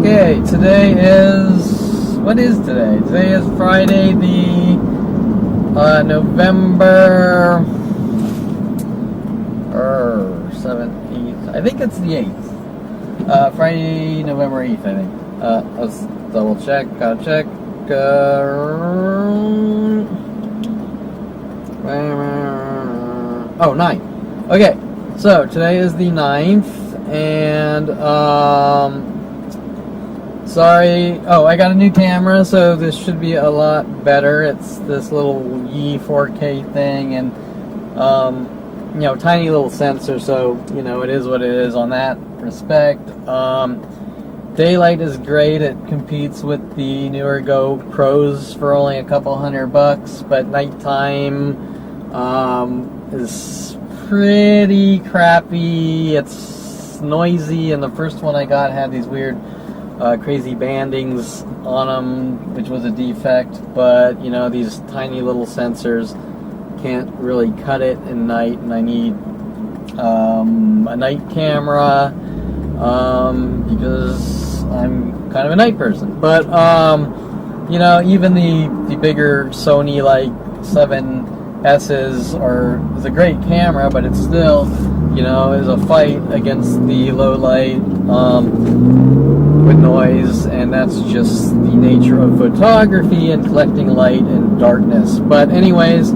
Okay, today is, what is today? Today is Friday the November 7th, 8th. I think it's the 8th. Friday, November 8th, I think. Let's double check, gotta check. 9th. Okay, so today is the 9th, and sorry. Oh, I got a new camera, so this should be a lot better. It's this little Yi 4K thing, and tiny little sensor, so it is what it is on that respect. Daylight is great. It competes with the newer GoPros for only a couple $100, but nighttime is pretty crappy. It's noisy, and the first one I got had these weird crazy bandings on them, which was a defect, but these tiny little sensors can't really cut it in night, and I need a night camera because I'm kind of a night person. But even the bigger Sony like 7S's is a great camera, but it's still is a fight against the low light with noise, and that's just the nature of photography and collecting light in darkness. But anyways,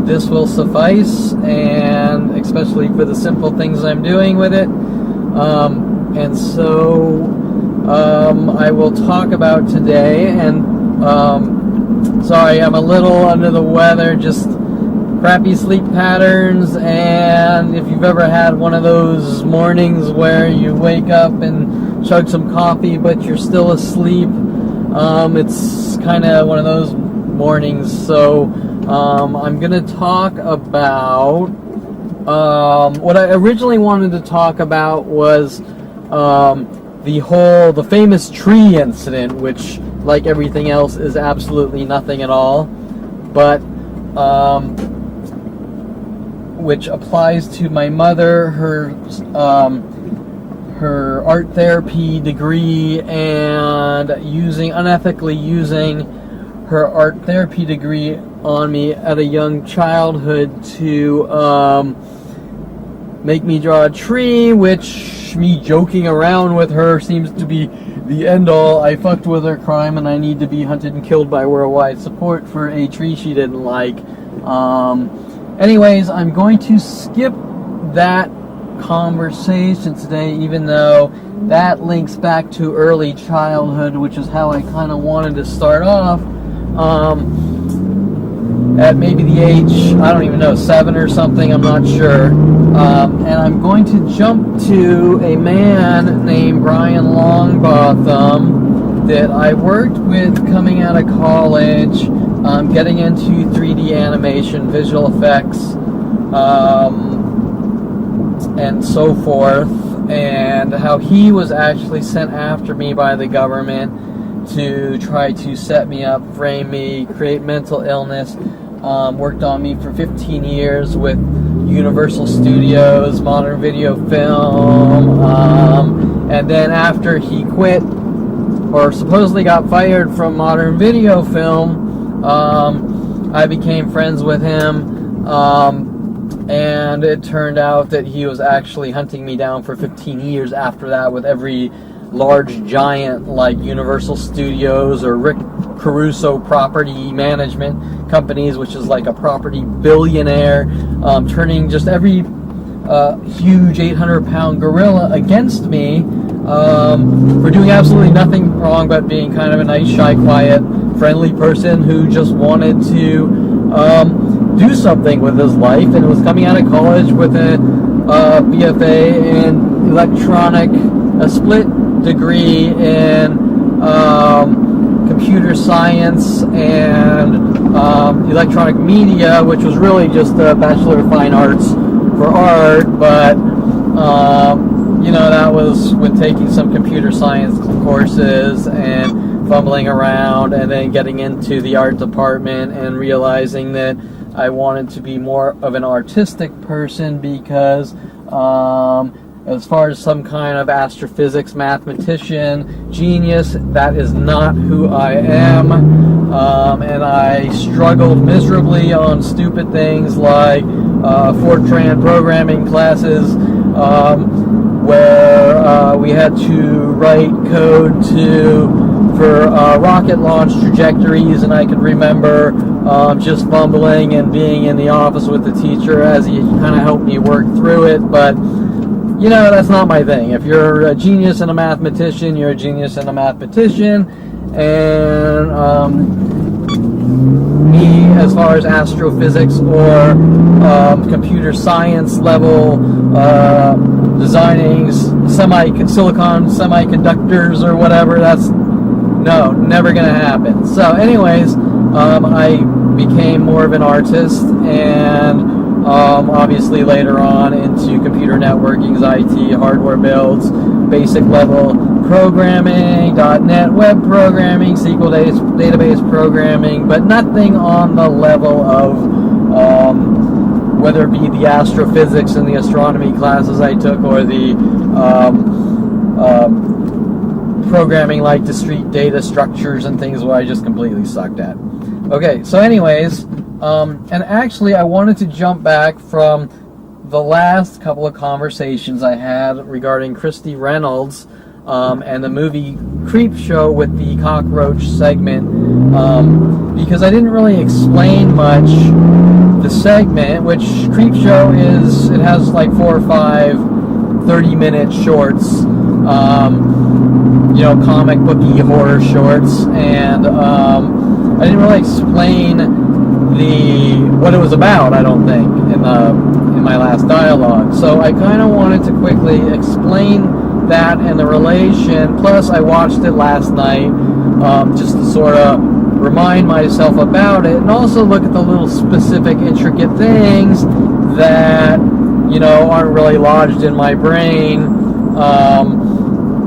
this will suffice, and especially for the simple things I'm doing with it. And so I will talk about today, and sorry, I'm a little under the weather, just crappy sleep patterns, and if you've ever had one of those mornings where you wake up and chug some coffee but you're still asleep, it's kind of one of those mornings. So I'm going to talk about what I originally wanted to talk about was the famous tree incident, which, like everything else, is absolutely nothing at all, but which applies to my mother, her art therapy degree, and unethically using her art therapy degree on me at a young childhood to make me draw a tree, which me joking around with her seems to be the end all. I fucked with her crime, and I need to be hunted and killed by worldwide support for a tree she didn't like. Anyways, I'm going to skip that conversation today, even though that links back to early childhood, which is how I kind of wanted to start off. At maybe the age, I don't even know, 7 or something, I'm not sure. And I'm going to jump to a man named Brian Longbotham that I worked with coming out of college, getting into 3D animation, visual effects, and so forth, and how he was actually sent after me by the government to try to set me up, frame me, create mental illness. Worked on me for 15 years with Universal Studios, Modern Video Film, and then after he quit, or supposedly got fired from Modern Video Film, I became friends with him, and it turned out that he was actually hunting me down for 15 years after that with every large giant like Universal Studios or Rick Caruso property management companies, which is like a property billionaire, turning just every huge 800-pound gorilla against me for doing absolutely nothing wrong but being kind of a nice, shy, quiet, friendly person who just wanted to do something with his life, and was coming out of college with a BFA in a split degree in computer science and electronic media, which was really just a Bachelor of Fine Arts for art, but that was with taking some computer science courses and fumbling around, and then getting into the art department and realizing that I wanted to be more of an artistic person because as far as some kind of astrophysics mathematician genius, that is not who I am. And I struggled miserably on stupid things like Fortran programming classes, where we had to write code for rocket launch trajectories, and I could remember just fumbling and being in the office with the teacher as he kind of helped me work through it. But you know, that's not my thing. If you're a genius and a mathematician, you're a genius and a mathematician. And me, as far as astrophysics or computer science level designing silicon semiconductors or whatever, that's never gonna happen. So anyways, I became more of an artist, and obviously later on into computer networking, IT, hardware builds, basic level programming, .NET web programming, SQL database programming, but nothing on the level of whether it be the astrophysics and the astronomy classes I took, or the programming like discrete data structures and things where I just completely sucked at. Okay, so anyways, and actually I wanted to jump back from the last couple of conversations I had regarding Christy Reynolds and the movie Creepshow with the cockroach segment, because I didn't really explain much the segment, which Creepshow is, it has like 4 or 5 30-minute shorts, you know, comic booky horror shorts, and I didn't really explain what it was about, I don't think, in my last dialogue. So I kind of wanted to quickly explain that and the relation. Plus, I watched it last night just to sort of remind myself about it, and also look at the little specific, intricate things that, you know, aren't really lodged in my brain,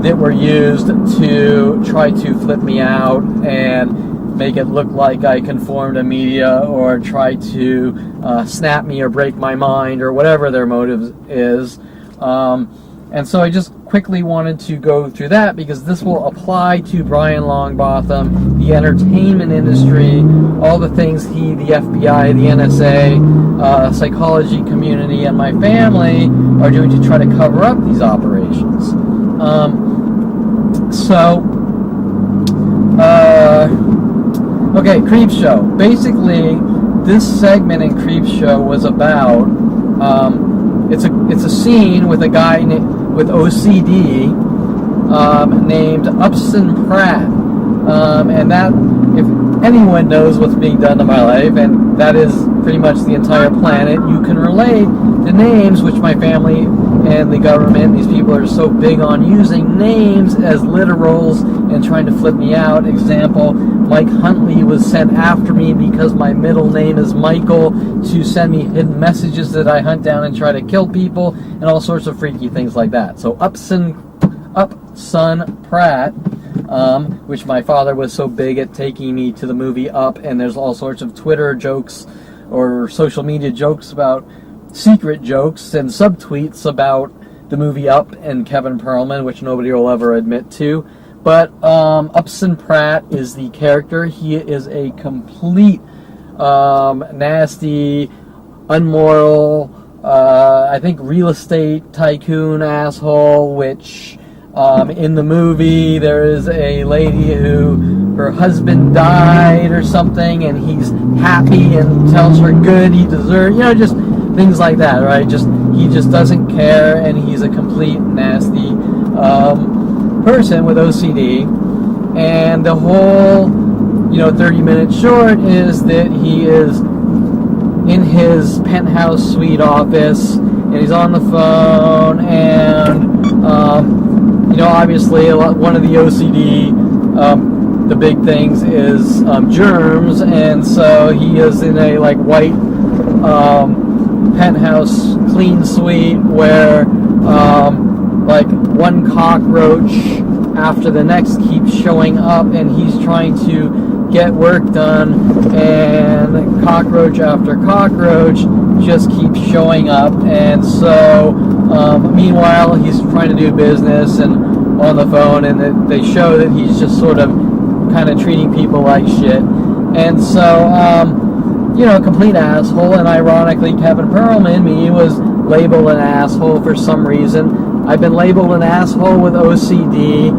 that were used to try to flip me out and make it look like I conform to media, or try to snap me or break my mind, or whatever their motive is. And so I just quickly wanted to go through that, because this will apply to Brian Longbotham, the entertainment industry, all the things the FBI, the NSA, psychology community, and my family are doing to try to cover up these operations. Okay, Creepshow. Basically, this segment in Creepshow was about, it's a scene with a guy with OCD named Upson Pratt, and that, if anyone knows what's being done to my life, and that is pretty much the entire planet, you can relate the names, which my family and the government, these people are so big on using names as literals and trying to flip me out. Example, Mike Huntley was sent after me because my middle name is Michael, to send me hidden messages that I hunt down and try to kill people, and all sorts of freaky things like that. So Upson Pratt, which my father was so big at taking me to the movie Up, and there's all sorts of Twitter jokes or social media jokes about, secret jokes and subtweets about the movie Up and Kevin Perlman, which nobody will ever admit to. But Upson Pratt is the character. He is a complete nasty, unmoral, I think real estate tycoon asshole, which in the movie there is a lady who, her husband died or something, and he's happy and tells her good, he deserves, you know, just things like that, right? He just doesn't care, and he's a complete nasty person with OCD. And the whole, 30-minute short is that he is in his penthouse suite office, and he's on the phone, and obviously one of the OCD the big things is germs, and so he is in a white penthouse clean suite where one cockroach after the next keeps showing up, and he's trying to get work done, and cockroach after cockroach just keeps showing up. And so Meanwhile, he's trying to do business and on the phone, and they show that he's just sort of kind of treating people like shit. And so, complete asshole. And ironically, Kevin Perlman, me, was labeled an asshole for some reason. I've been labeled an asshole with OCD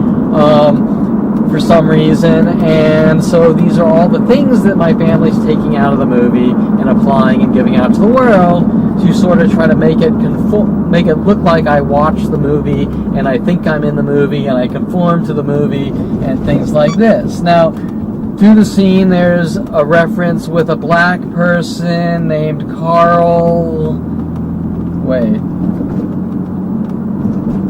for some reason. And so these are all the things that my family's taking out of the movie and applying and giving out to the world to sort of try to make it look like I watched the movie and I think I'm in the movie and I conform to the movie and things like this. Now, through the scene, there's a reference with a black person named Carl. Wait.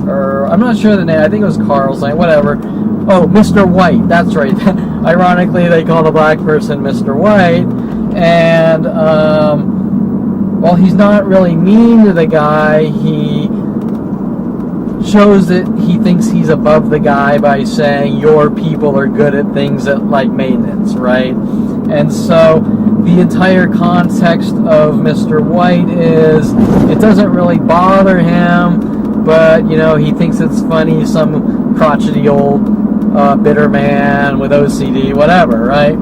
I'm not sure the name. I think it was Carl's name. Whatever. Oh, Mr. White. That's right. Ironically, they call the black person Mr. White. And, while he's not really mean to the guy, he shows that he thinks he's above the guy by saying your people are good at things like maintenance, right? And so the entire context of Mr. White is it doesn't really bother him, but he thinks it's funny, some crotchety old bitter man with OCD, whatever, right?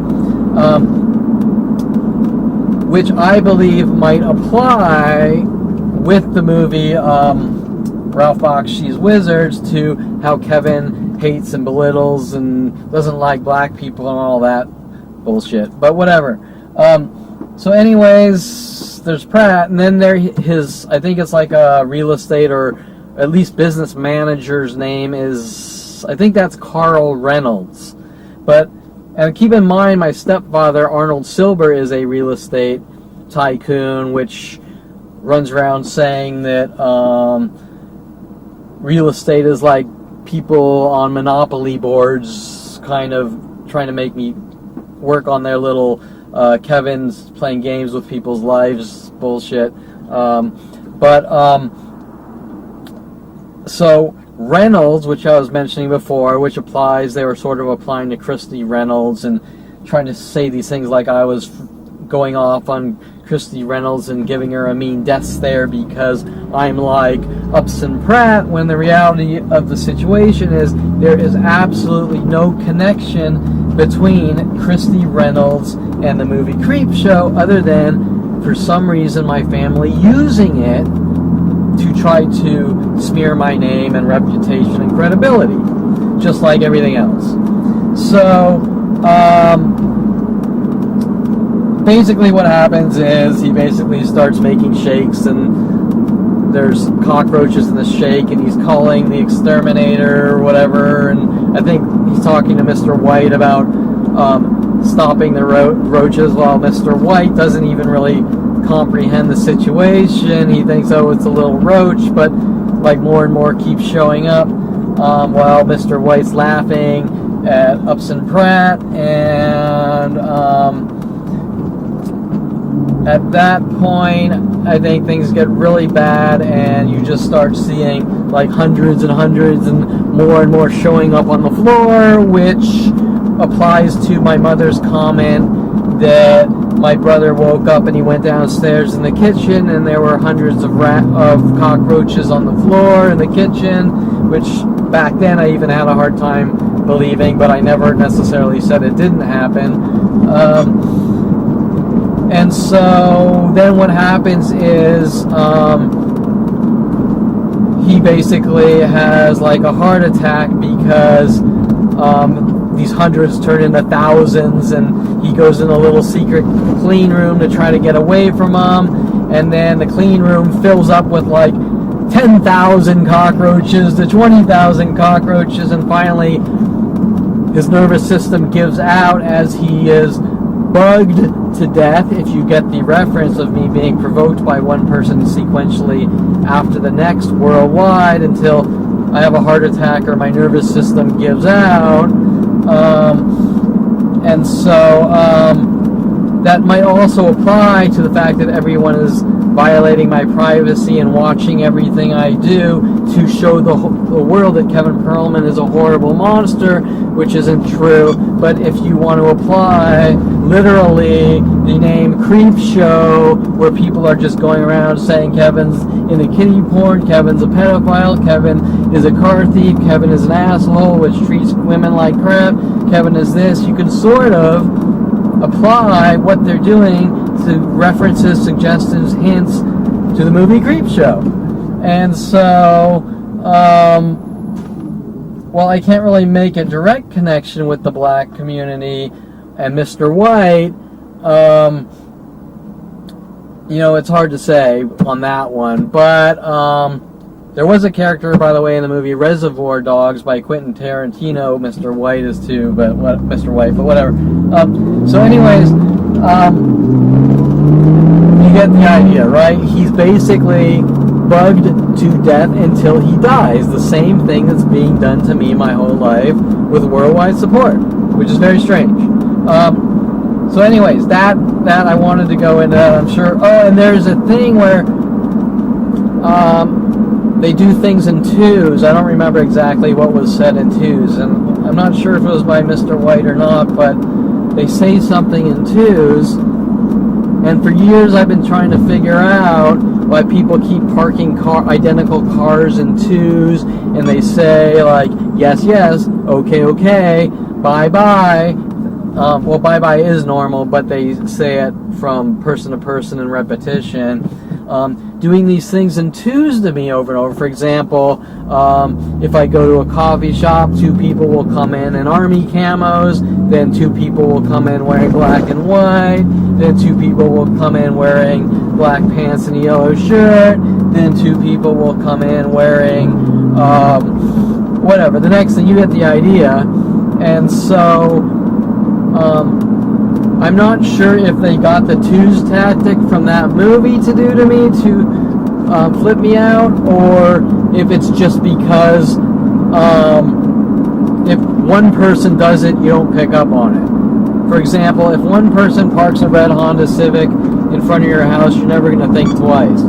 Which I believe might apply with the movie Ralph Bakshi's Wizards to how Kevin hates and belittles and doesn't like black people and all that bullshit. But whatever. So anyways, there's Pratt, and then I think it's like a real estate or at least business manager's name is, I think that's Carl Reynolds. And keep in mind, my stepfather, Arnold Silber, is a real estate tycoon, which runs around saying that real estate is like people on Monopoly boards kind of trying to make me work on their little Kevin's playing games with people's lives bullshit. So Reynolds, which I was mentioning before, which applies, they were sort of applying to Christy Reynolds and trying to say these things like I was going off on Christy Reynolds and giving her a mean death stare because I'm like Upson Pratt, when the reality of the situation is there is absolutely no connection between Christy Reynolds and the movie Creepshow other than, for some reason, my family using it to try to smear my name and reputation and credibility, just like everything else. So, basically what happens is he basically starts making shakes, and there's cockroaches in the shake, and he's calling the exterminator or whatever, and I think he's talking to Mr. White about stopping the roaches, while Mr. White doesn't even really comprehend the situation. He thinks, oh, it's a little roach, but like more and more keeps showing up, while Mr. White's laughing at Upson Pratt, and at that point I think things get really bad, and you just start seeing like hundreds and hundreds and more showing up on the floor, which applies to my mother's comment that my brother woke up and he went downstairs in the kitchen and there were hundreds of cockroaches on the floor in the kitchen, which back then I even had a hard time believing, but I never necessarily said it didn't happen. And so then what happens is he basically has like a heart attack because these hundreds turn into thousands, and he goes in a little secret clean room to try to get away from them, and then the clean room fills up with like 10,000 cockroaches to 20,000 cockroaches, and finally his nervous system gives out as he is bugged to death, if you get the reference of me being provoked by one person sequentially after the next worldwide until I have a heart attack or my nervous system gives out. And so that might also apply to the fact that everyone is violating my privacy and watching everything I do to show the world that Kevin Perlman is a horrible monster, which isn't true. But if you want to apply literally the name Creep Show, where people are just going around saying Kevin's into kiddie porn, Kevin's a pedophile, Kevin is a car thief, Kevin is an asshole which treats women like crap, Kevin is this. You can sort of apply what they're doing to references, suggestions, hints to the movie Creep Show. And so, while I can't really make a direct connection with the black community and Mr. White, it's hard to say on that one. But there was a character, by the way, in the movie Reservoir Dogs by Quentin Tarantino. Mr. White is too, but whatever. So anyways, you get the idea, right? He's basically bugged to death until he dies. The same thing that's being done to me my whole life with worldwide support, which is very strange. So anyways, that I wanted to go into that, I'm sure. Oh, and there's a thing where they do things in twos. I don't remember exactly what was said in twos, and I'm not sure if it was by Mr. White or not, but they say something in twos, and for years I've been trying to figure out why people keep parking identical cars in twos, and they say, like, yes, yes, okay, bye-bye. Well, bye-bye is normal, but they say it from person to person in repetition. Doing these things in twos to me over and over. For example, if I go to a coffee shop, 2 people will come in army camos, then 2 people will come in wearing black and white, then 2 people will come in wearing black pants and a yellow shirt, then 2 people will come in wearing whatever. The next thing, you get the idea. And so I'm not sure if they got the twos tactic from that movie to do to me to flip me out, or if it's just because if one person does it, you don't pick up on it. For example, if one person parks a red Honda Civic in front of your house, you're never going to think twice.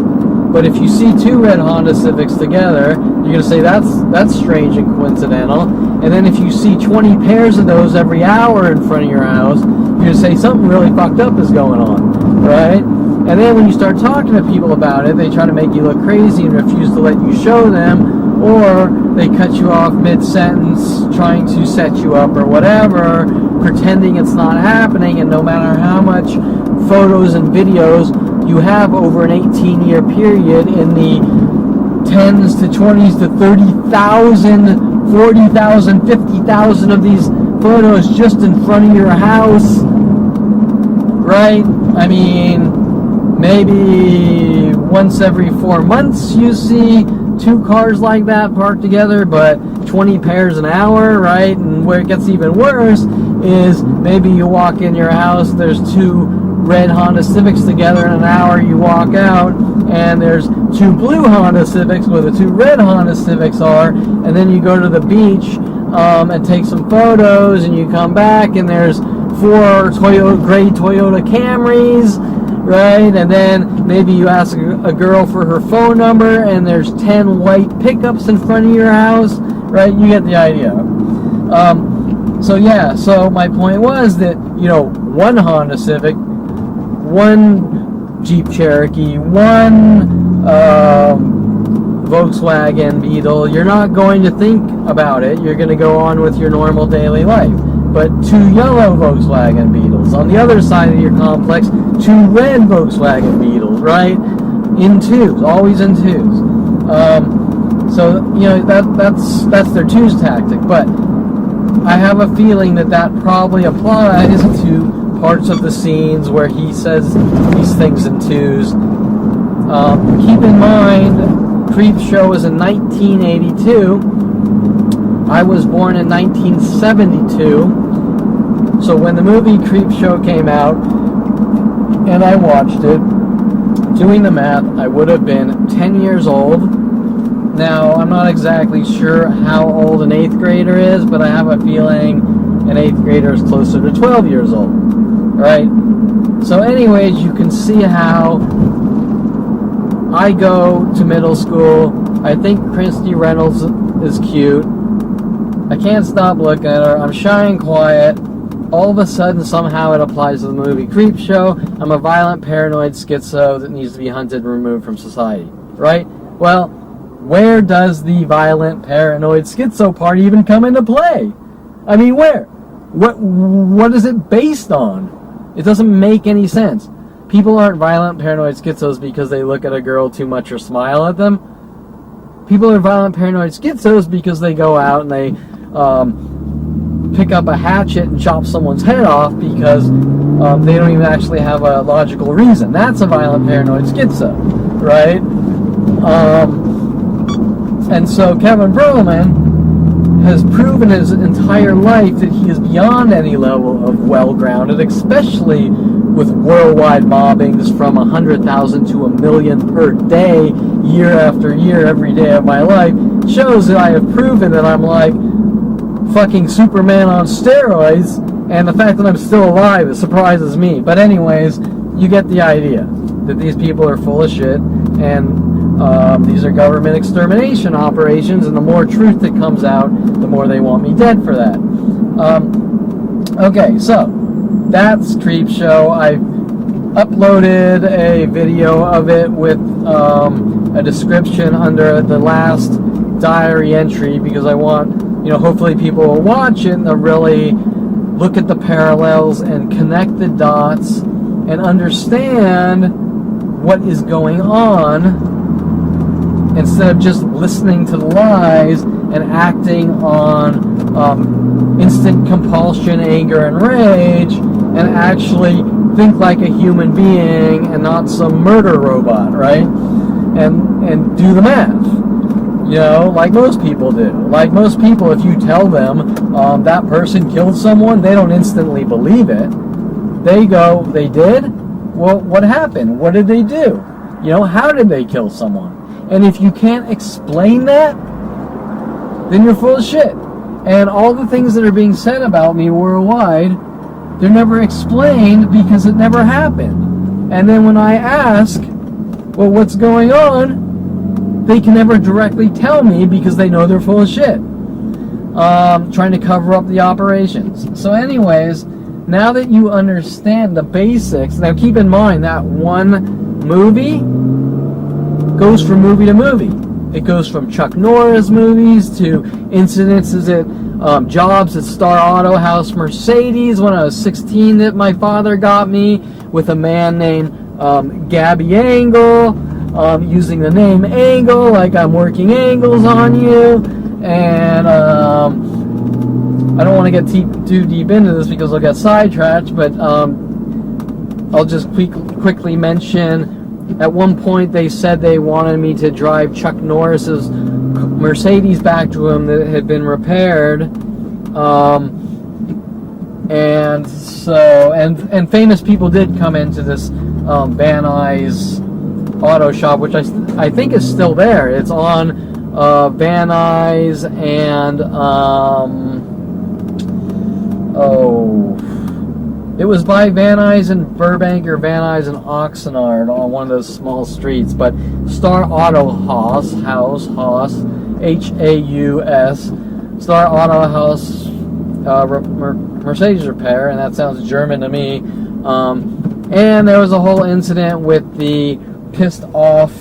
But if you see 2 red Honda Civics together, you're going to say that's strange and coincidental. And then if you see 20 pairs of those every hour in front of your house, you're going to say something really fucked up is going on, right? And then when you start talking to people about it, they try to make you look crazy and refuse to let you show them, or they cut you off mid-sentence trying to set you up or whatever, pretending it's not happening. And no matter how much photos and videos you have over an 18-year period in the 10s to 20s to 30,000, 40,000, 50,000 of these photos just in front of your house, right? I mean, maybe once every 4 months you see 2 cars like that parked together, but 20 pairs an hour, right? And where it gets even worse is maybe you walk in your house, there's 2 red Honda Civics together in an hour, you walk out, and there's 2 blue Honda Civics where the 2 red Honda Civics are, and then you go to the beach and take some photos, and you come back, and there's 4 gray Toyota Camrys, right? And then maybe you ask a girl for her phone number, and there's 10 white pickups in front of your house, right? You get the idea. So my point was that, 1 Honda Civic, 1 Jeep Cherokee, 1 Volkswagen Beetle, you're not going to think about it. You're going to go on with your normal daily life. But 2 yellow Volkswagen Beetles. On the other side of your complex, 2 red Volkswagen Beetles, right? In twos, always in twos. That's their twos tactic. But I have a feeling that probably applies to parts of the scenes where he says these things in twos. Keep in mind, Creep Show was in 1982. I was born in 1972. So when the movie Creep Show came out, and I watched it, doing the math, I would have been 10 years old. Now, I'm not exactly sure how old an 8th grader is, but I have a feeling an 8th grader is closer to 12 years old. Right? So anyways, you can see how I go to middle school. I think Christy Reynolds is cute. I can't stop looking at her. I'm shy and quiet. all of a sudden, somehow it applies to the movie Creepshow. I'm a violent, paranoid schizo that needs to be hunted and removed from society, right? Well, where does the violent, paranoid schizo part even come into play? I mean, where? What is it based on? It doesn't make any sense. People aren't violent, paranoid schizos because they look at a girl too much or smile at them. People are violent, paranoid schizos because they go out and they pick up a hatchet and chop someone's head off because they don't even actually have a logical reason. That's a violent, paranoid schizo, right? And so Kevin Perlman has proven his entire life that he is beyond any level of well-grounded, especially with worldwide mobbings from 100,000 to 1 million per day, year after year, every day of my life, shows that I have proven that I'm like fucking Superman on steroids, and the fact that I'm still alive, it surprises me. But anyways, you get the idea that these people are full of shit, and these are government extermination operations, and the more truth that comes out, the more they want me dead for that. Okay, so that's Creepshow. I uploaded a video of it with a description under the last diary entry because I want, hopefully people will watch it and they'll really look at the parallels and connect the dots and understand what is going on, instead of just listening to the lies and acting on instant compulsion, anger, and rage, and actually think like a human being and not some murder robot, right? And do the math, like most people do. Like most people, if you tell them that person killed someone, they don't instantly believe it. They go, they did? Well, what happened? What did they do? How did they kill someone? And if you can't explain that, then you're full of shit. And all the things that are being said about me worldwide, they're never explained because it never happened. And then when I ask, well, what's going on, they can never directly tell me because they know they're full of shit. Trying to cover up the operations. So anyways, now that you understand the basics, now keep in mind that one movie goes from movie to movie. It goes from Chuck Norris movies to incidences at jobs at Star Auto House Mercedes when I was 16 that my father got me with a man named Gabby Angle, using the name Angle like I'm working angles on you. And I don't want to get too deep into this because I'll get sidetracked, but I'll just quickly mention. At one point, they said they wanted me to drive Chuck Norris's Mercedes back to him that had been repaired, and famous people did come into this Van Nuys auto shop, which I think is still there. It's on Van Nuys and it was by Van Nuys and Burbank or Van Nuys and Oxnard on one of those small streets. But Star Auto Haus, H-A-U-S, Star Auto House Mercedes repair, and that sounds German to me. And there was a whole incident with the pissed off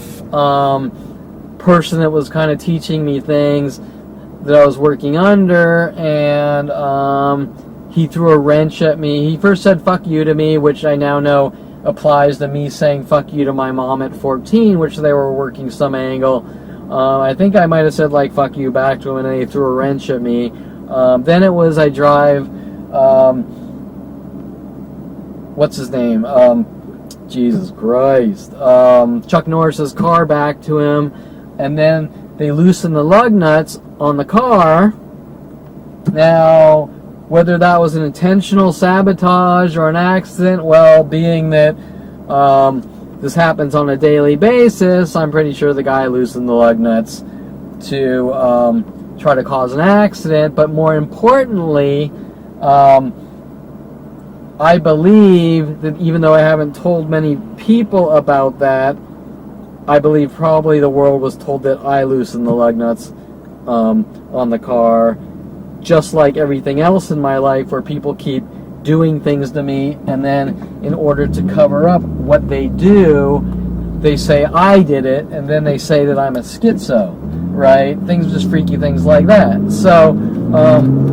person that was kind of teaching me things that I was working under, and he threw a wrench at me. He first said fuck you to me, which I now know applies to me saying fuck you to my mom at 14, which they were working some angle. I think I might have said like fuck you back to him, and then he threw a wrench at me. Then it was I drive, what's his name? Jesus Christ. Chuck Norris's car back to him, and then they loosened the lug nuts on the car. Now, whether that was an intentional sabotage or an accident, well, being that this happens on a daily basis, I'm pretty sure the guy loosened the lug nuts to try to cause an accident. But more importantly, I believe that even though I haven't told many people about that, I believe probably the world was told that I loosened the lug nuts on the car, just like everything else in my life where people keep doing things to me, and then in order to cover up what they do, they say I did it, and then they say that I'm a schizo, right? Things, just freaky things like that. So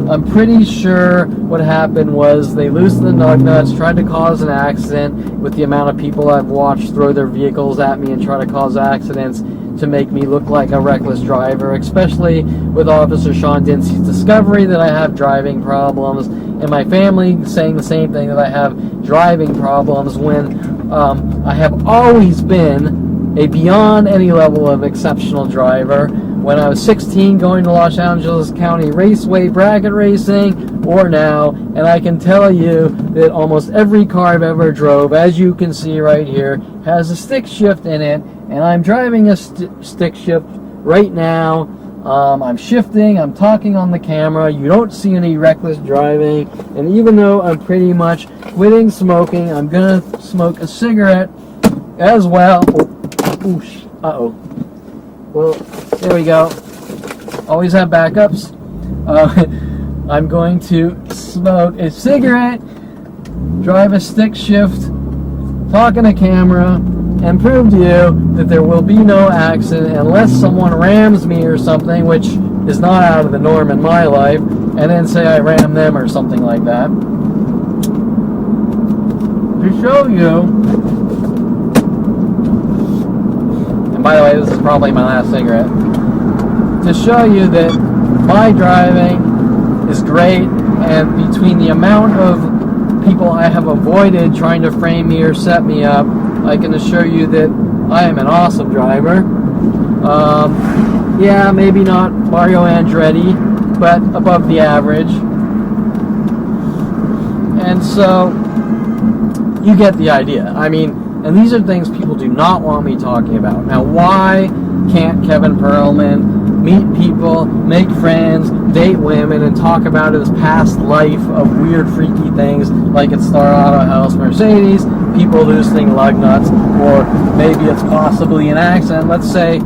I'm pretty sure what happened was they loosened the lug nuts, tried to cause an accident with the amount of people I've watched throw their vehicles at me and try to cause accidents to make me look like a reckless driver, especially with Officer Sean Dincey's discovery that I have driving problems, and my family saying the same thing, that I have driving problems, when I have always been a beyond any level of exceptional driver. When I was 16, going to Los Angeles County Raceway bracket racing, or now, and I can tell you that almost every car I've ever drove, as you can see right here, has a stick shift in it, and I'm driving a stick shift right now. I'm shifting, I'm talking on the camera, you don't see any reckless driving, and even though I'm pretty much quitting smoking, I'm gonna smoke a cigarette as well. Uh-oh. Well, there we go. Always have backups. I'm going to smoke a cigarette, drive a stick shift, talk on a camera, and prove to you that there will be no accident unless someone rams me or something, which is not out of the norm in my life, and then say I ram them or something like that. To show you, and by the way, this is probably my last cigarette, to show you that my driving is great, and between the amount of people I have avoided trying to frame me or set me up, I can assure you that I am an awesome driver. Yeah, maybe not Mario Andretti, but above the average. And so, you get the idea. I mean, and these are things people do not want me talking about. Now, why can't Kevin Perlman meet people, make friends, date women, and talk about his past life of weird, freaky things like at Star Auto House Mercedes, people loosening lug nuts, or maybe it's possibly an accident. Let's say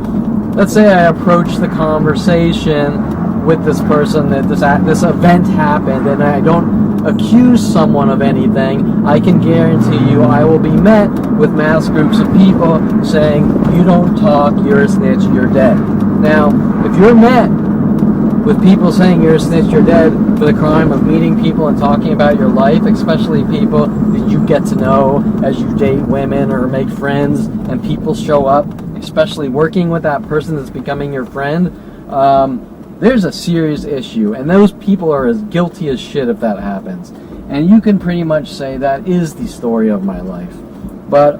I approach the conversation with this person that this event happened, and I don't accuse someone of anything. I can guarantee you I will be met with mass groups of people saying, "You don't talk, you're a snitch, you're dead." Now, if you're met with people saying you're a snitch, you're dead for the crime of meeting people and talking about your life, especially people that you get to know as you date women or make friends, and people show up, especially working with that person that's becoming your friend, there's a serious issue, and those people are as guilty as shit if that happens. And you can pretty much say that is the story of my life. But,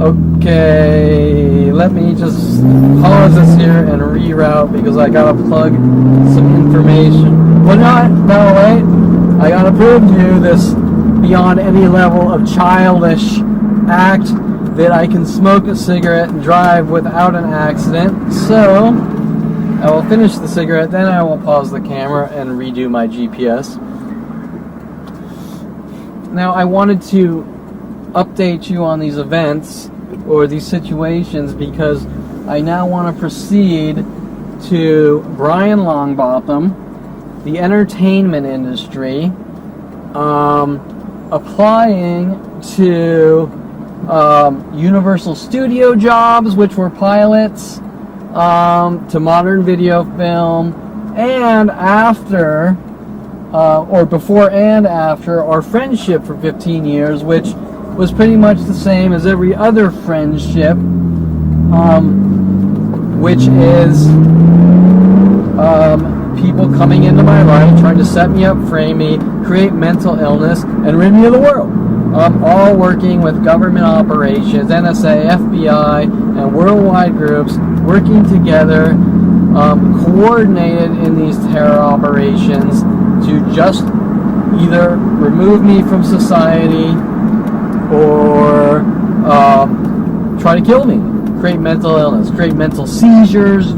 okay, let me just pause this here and reroute because I gotta plug some information. Well, no, wait. I gotta prove to you this beyond any level of childish act that I can smoke a cigarette and drive without an accident. So, I will finish the cigarette, then I will pause the camera and redo my GPS. Now, I wanted to update you on these events or these situations because I now want to proceed to Brian Longbotham, the entertainment industry, applying to Universal Studio jobs, which were pilots, to modern video film, and after, or before and after, our friendship for 15 years, which was pretty much the same as every other friendship, which is people coming into my life, trying to set me up, frame me, create mental illness, and rid me of the world. All working with government operations, NSA, FBI, and worldwide groups, working together, coordinated in these terror operations to just either remove me from society or try to kill me, create mental illness, create mental seizures,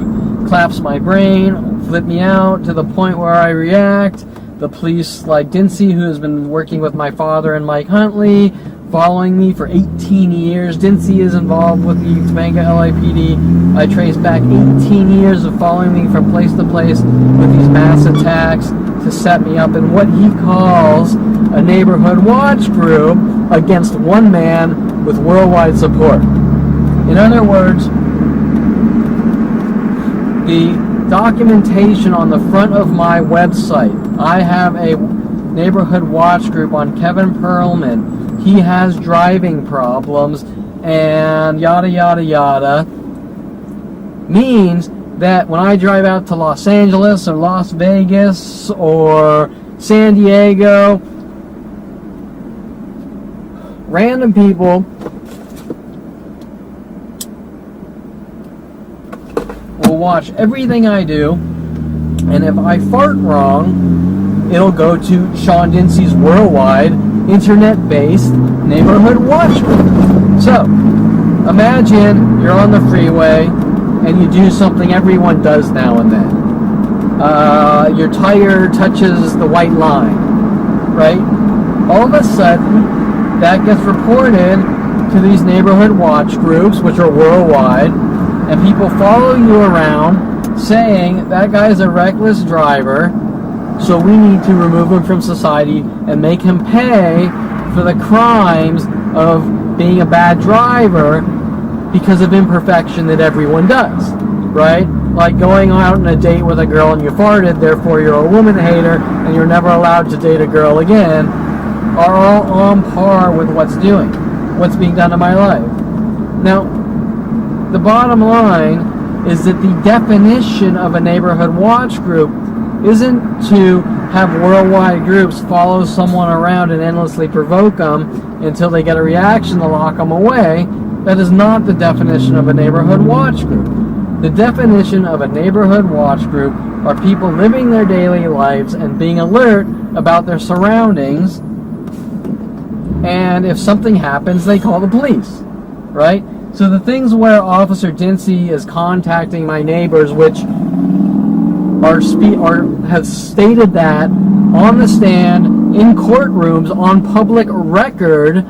collapse my brain, flip me out to the point where I react. The police like Dincey, who has been working with my father and Mike Huntley, following me for 18 years. Dincy is involved with the Topanga LAPD. I trace back 18 years of following me from place to place with these mass attacks to set me up in what he calls a neighborhood watch group against one man with worldwide support. In other words, the documentation on the front of my website, I have a neighborhood watch group on Kevin Perlman. He has driving problems and yada yada yada, means that when I drive out to Los Angeles or Las Vegas or San Diego, random people will watch everything I do, and if I fart wrong, it'll go to Sean Dincy's worldwide internet-based neighborhood watch group. So, imagine you're on the freeway and you do something everyone does now and then. Your tire touches the white line, right? All of a sudden, that gets reported to these neighborhood watch groups, which are worldwide, and people follow you around saying that guy's a reckless driver, so we need to remove him from society and make him pay for the crimes of being a bad driver because of imperfection that everyone does, right? Like going out on a date with a girl and you farted, therefore you're a woman hater and you're never allowed to date a girl again, are all on par with what's being done in my life. Now, the bottom line is that the definition of a neighborhood watch group isn't to have worldwide groups follow someone around and endlessly provoke them until they get a reaction to lock them away. That is not the definition of a neighborhood watch group. The definition of a neighborhood watch group are people living their daily lives and being alert about their surroundings, and if something happens, they call the police, right? So the things where Officer Dincy is contacting my neighbors, which have stated that on the stand, in courtrooms, on public record,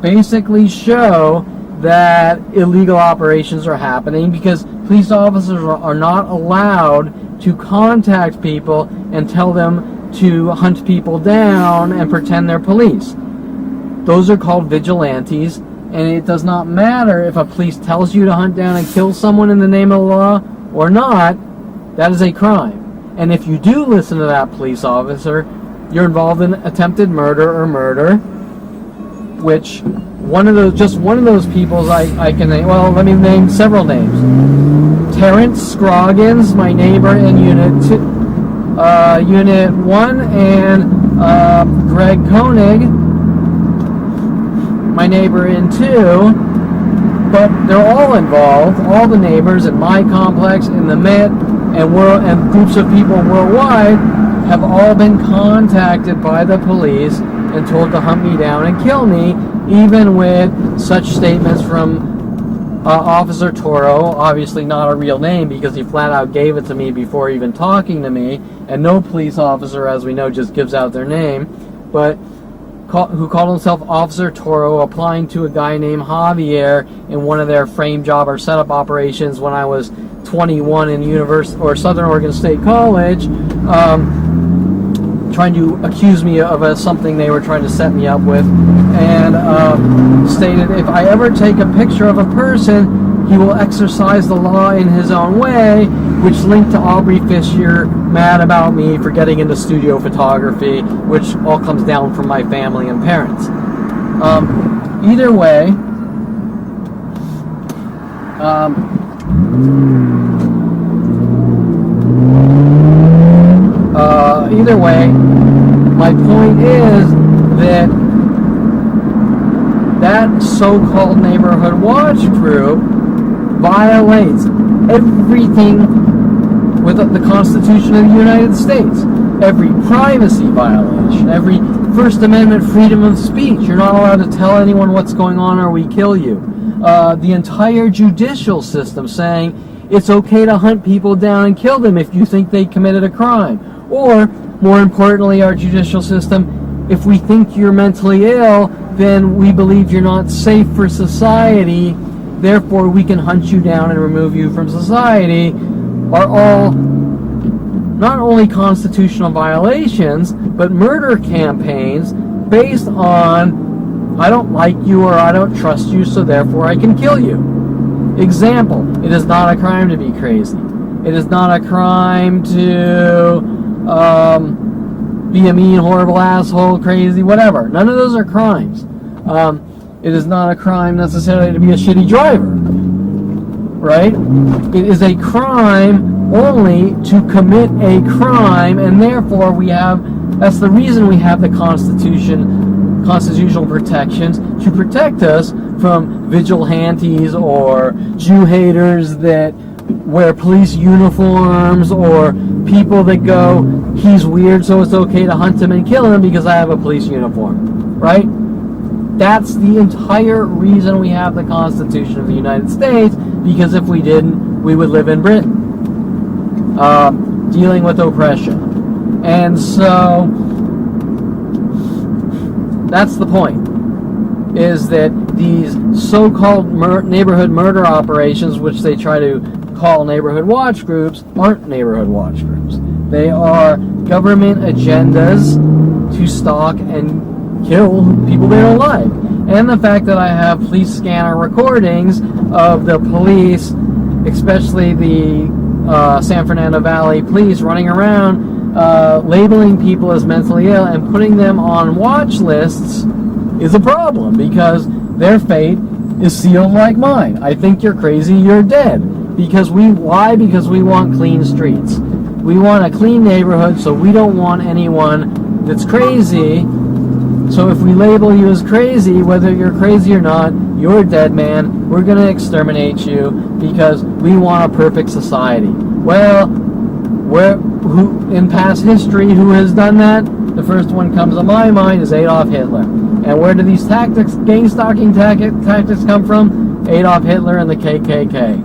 basically show that illegal operations are happening because police officers are not allowed to contact people and tell them to hunt people down and pretend they're police. Those are called vigilantes, and it does not matter if a police tells you to hunt down and kill someone in the name of the law or not. That is a crime. And if you do listen to that police officer, you're involved in attempted murder or murder, which one of those people I can name. Well, let me name several names. Terrence Scroggins, my neighbor in Unit 1, and Greg Koenig, my neighbor in 2. But they're all involved, all the neighbors in my complex, in the Met, and groups of people worldwide have all been contacted by the police and told to hunt me down and kill me, even with such statements from Officer Toro, obviously not a real name because he flat out gave it to me before even talking to me, and no police officer, as we know, just gives out their name, but who called himself Officer Toro, applying to a guy named Javier in one of their frame job or setup operations when I was 21 in Southern Oregon State College, trying to accuse me of something they were trying to set me up with, and stated if I ever take a picture of a person, he will exercise the law in his own way, which linked to Aubrey Fisher mad about me for getting into studio photography, which all comes down from my family and parents. Either way, my point is that that so-called neighborhood watch group violates everything with the Constitution of the United States. Every privacy violation, every First Amendment freedom of speech. You're not allowed to tell anyone what's going on or we kill you. The entire judicial system saying it's okay to hunt people down and kill them if you think they committed a crime. Or, more importantly, our judicial system if we think you're mentally ill, then we believe you're not safe for society, therefore we can hunt you down and remove you from society, are all not only constitutional violations, but murder campaigns based on, I don't like you or I don't trust you, so therefore I can kill you. Example, it is not a crime to be crazy. It is not a crime to be a mean, horrible asshole, crazy, whatever. None of those are crimes. It is not a crime necessarily to be a shitty driver, right? It is a crime only to commit a crime, and therefore that's the reason we have the constitutional protections to protect us from vigilantes or Jew haters that wear police uniforms, or people that go, he's weird so it's okay to hunt him and kill him because I have a police uniform, right? That's the entire reason we have the Constitution of the United States, because if we didn't, we would live in Britain, dealing with oppression. And so that's the point, is that these so-called neighborhood murder operations, which they try to call neighborhood watch groups, aren't neighborhood watch groups. They are government agendas to stalk and kill people they don't like. And the fact that I have police scanner recordings of the police, especially the San Fernando Valley police, running around labeling people as mentally ill and putting them on watch lists is a problem, because their fate is sealed like mine. I think you're crazy, you're dead. Why? Because we want clean streets. We want a clean neighborhood, so we don't want anyone that's crazy. So if we label you as crazy, whether you're crazy or not, you're a dead man. We're going to exterminate you because we want a perfect society. Well, who in past history, who has done that? The first one comes to my mind is Adolf Hitler. And where do these gang stalking tactics come from? Adolf Hitler and the KKK.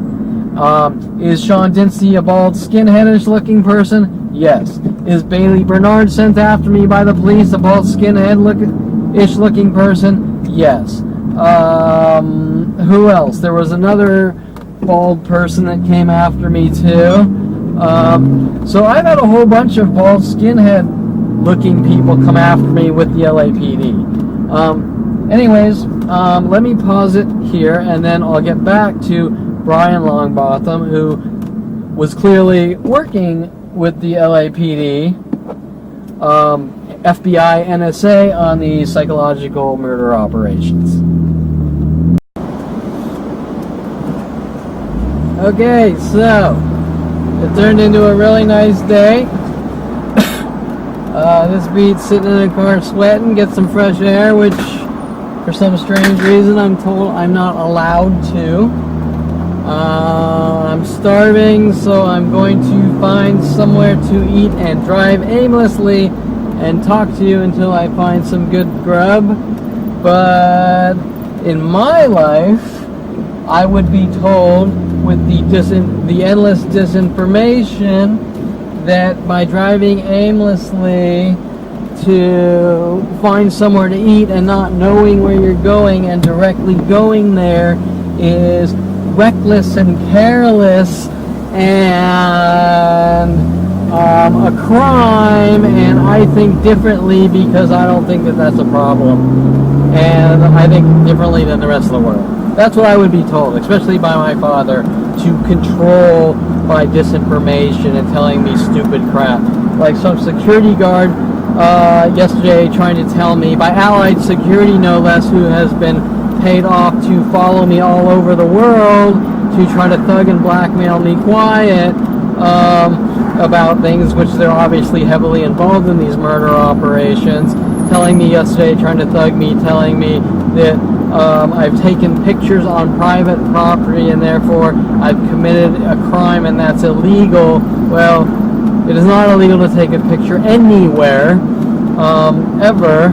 Is Sean Dinsey a bald, skinheadish looking person? Yes. Is Bailey Bernard sent after me by the police, a bald, skinhead-ish looking person? Yes. Who else? There was another bald person that came after me too. So I've had a whole bunch of bald, skinhead-looking people come after me with the LAPD. Anyways, let me pause it here, and then I'll get back to Brian Longbotham, who was clearly working with the LAPD, FBI, NSA on the psychological murder operations. Okay, so it turned into a really nice day. This beats sitting in a car sweating, get some fresh air, which for some strange reason I'm told I'm not allowed to. I'm starving, so I'm going to find somewhere to eat and drive aimlessly and talk to you until I find some good grub. But in my life, I would be told with the endless disinformation that by driving aimlessly to find somewhere to eat and not knowing where you're going and directly going there is reckless and careless and a crime, and I think differently because I don't think that that's a problem, and I think differently than the rest of the world. That's what I would be told, especially by my father, to control my disinformation and telling me stupid crap. Like some security guard yesterday trying to tell me, by Allied Security no less, who has been paid off to follow me all over the world to try to thug and blackmail me quiet about things which they're obviously heavily involved in these murder operations, telling me yesterday, trying to thug me, telling me that I've taken pictures on private property and therefore I've committed a crime and that's illegal. Well, it is not illegal to take a picture anywhere, ever.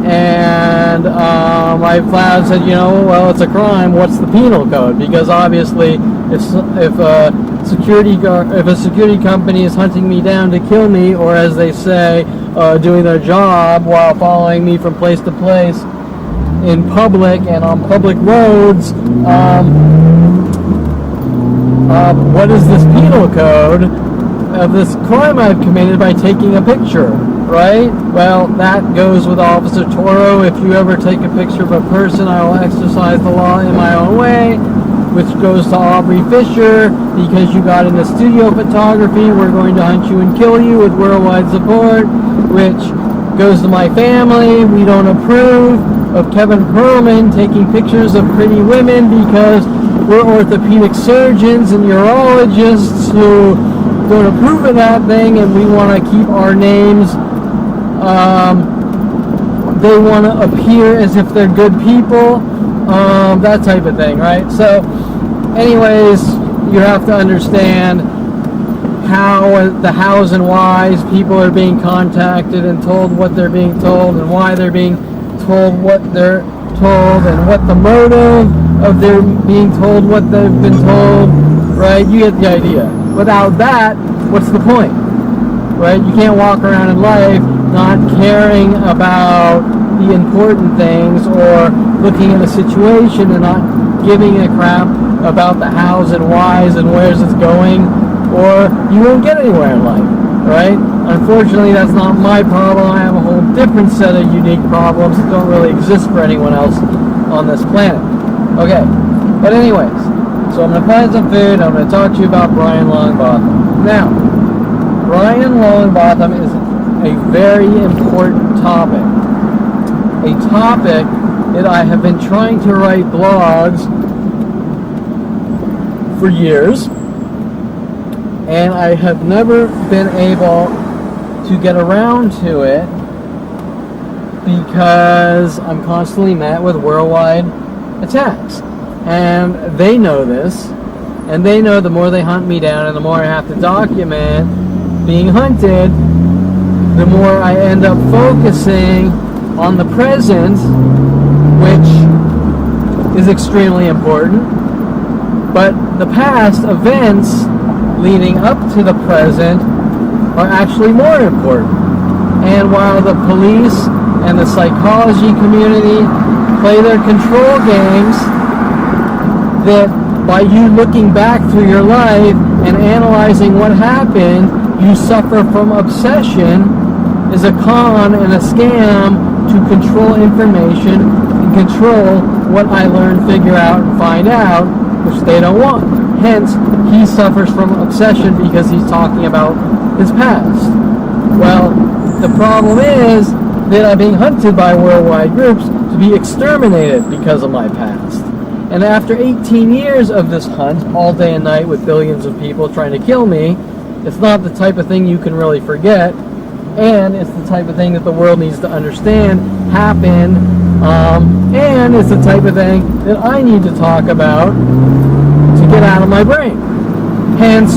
And I flat out said, well, it's a crime. What's the penal code? Because obviously, if a security company is hunting me down to kill me, or as they say, doing their job while following me from place to place in public and on public roads. What is this penal code of this crime I've committed by taking a picture, right? Well, that goes with Officer Toro. If you ever take a picture of a person, I will exercise the law in my own way, which goes to Aubrey Fisher. Because you got into studio photography, we're going to hunt you and kill you with worldwide support, which goes to my family. We don't approve of Kevin Perlman taking pictures of pretty women because we're orthopedic surgeons and urologists who don't approve of that thing, and we want to keep our names. They want to appear as if they're good people, that type of thing, right? So, anyways, you have to understand how the hows and whys people are being contacted and told what they're being told and why they're being told what they're told and what the motive of their being told what they've been told, right? You get the idea. Without that, what's the point, right? You can't walk around in life not caring about the important things or looking at a situation and not giving a crap about the hows and whys and where's it's going, or you won't get anywhere in life, right? Unfortunately, that's not my problem. I have a whole different set of unique problems that don't really exist for anyone else on this planet. Okay, but anyways, so I'm going to find some food. I'm going to talk to you about Brian Longbotham. Now, Brian Longbotham is a very important topic. A topic that I have been trying to write blogs for years, and I have never been able to get around to it because I'm constantly met with worldwide attacks. And they know this, and they know the more they hunt me down and the more I have to document being hunted, the more I end up focusing on the present, which is extremely important. But the past events leading up to the present are actually more important. And while the police and the psychology community play their control games, that by you looking back through your life and analyzing what happened, you suffer from obsession, is a con and a scam to control information and control what I learn, figure out, and find out, which they don't want. Hence, he suffers from obsession because he's talking about his past. Well, the problem is that I'm being hunted by worldwide groups to be exterminated because of my past. And after 18 years of this hunt, all day and night with billions of people trying to kill me, it's not the type of thing you can really forget, and it's the type of thing that the world needs to understand happened, and it's the type of thing that I need to talk about to get out of my brain. Hence,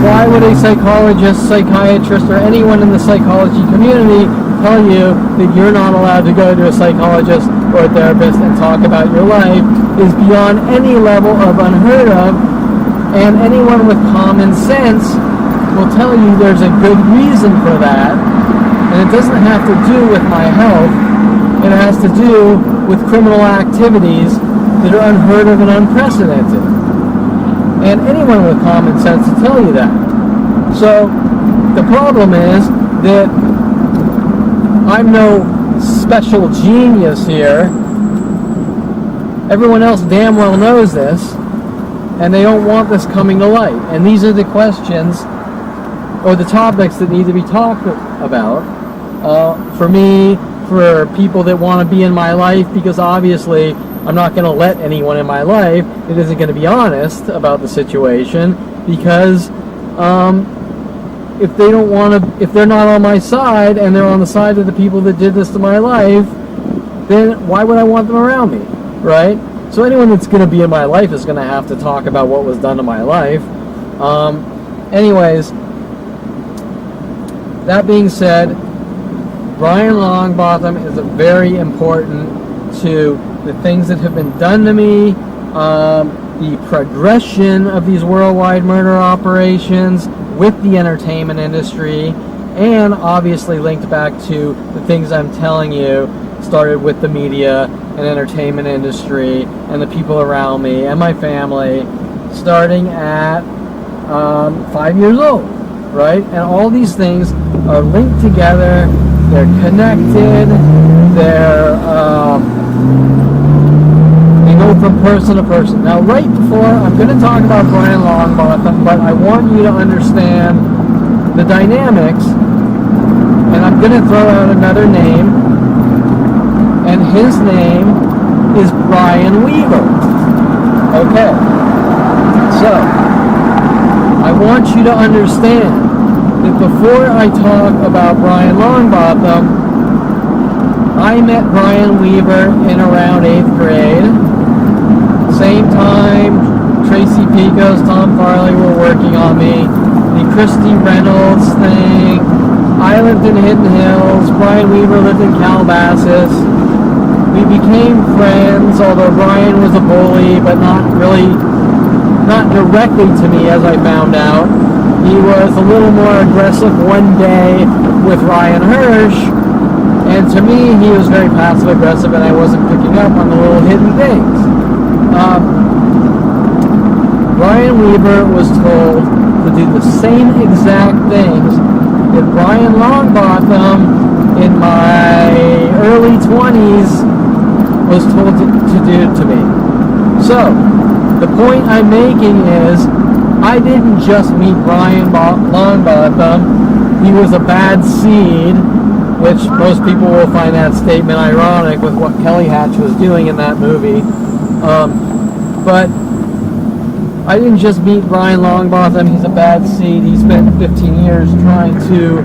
why would a psychologist, psychiatrist, or anyone in the psychology community tell you that you're not allowed to go to a psychologist or a therapist and talk about your life is beyond any level of unheard of, and anyone with common sense will tell you there's a good reason for that, and it doesn't have to do with my health. It has to do with criminal activities that are unheard of and unprecedented. And anyone with common sense will tell you that. So the problem is that I'm no special genius here. Everyone else damn well knows this, and they don't want this coming to light. And these are the questions or the topics that need to be talked about for me, for people that want to be in my life, because obviously I'm not going to let anyone in my life that isn't going to be honest about the situation, because if they don't want to, if they're not on my side and they're on the side of the people that did this to my life, then why would I want them around me, right? So anyone that's going to be in my life is going to have to talk about what was done to my life. Anyways, that being said, Brian Longbotham is very important to the things that have been done to me, the progression of these worldwide murder operations with the entertainment industry, and obviously linked back to the things I'm telling you, started with the media and entertainment industry and the people around me and my family, starting at 5 years old, right? And all these things are linked together, they're connected, they go from person to person. Now, right before, I'm going to talk about Brian Longbotham, but I want you to understand the dynamics, and I'm going to throw out another name, and his name is Brian Weaver. Okay, so I want you to understand that before I talk about Brian Longbotham, I met Brian Weaver in around 8th grade. Same time, Tracy Picos, Tom Farley were working on me. The Christy Reynolds thing. I lived in Hidden Hills. Brian Weaver lived in Calabasas. We became friends, although Brian was a bully, but not directly to me, as I found out. He was a little more aggressive one day with Ryan Hirsch, and to me, he was very passive-aggressive, and I wasn't picking up on the little hidden things. Brian Weaver was told to do the same exact things that Brian Longbotham in my early 20s was told to do to me. So, the point I'm making is, I didn't just meet Brian Longbotham. He was a bad seed, which most people will find that statement ironic with what Kelly Hatch was doing in that movie. But I didn't just meet Brian Longbotham. He's a bad seed. He spent 15 years trying to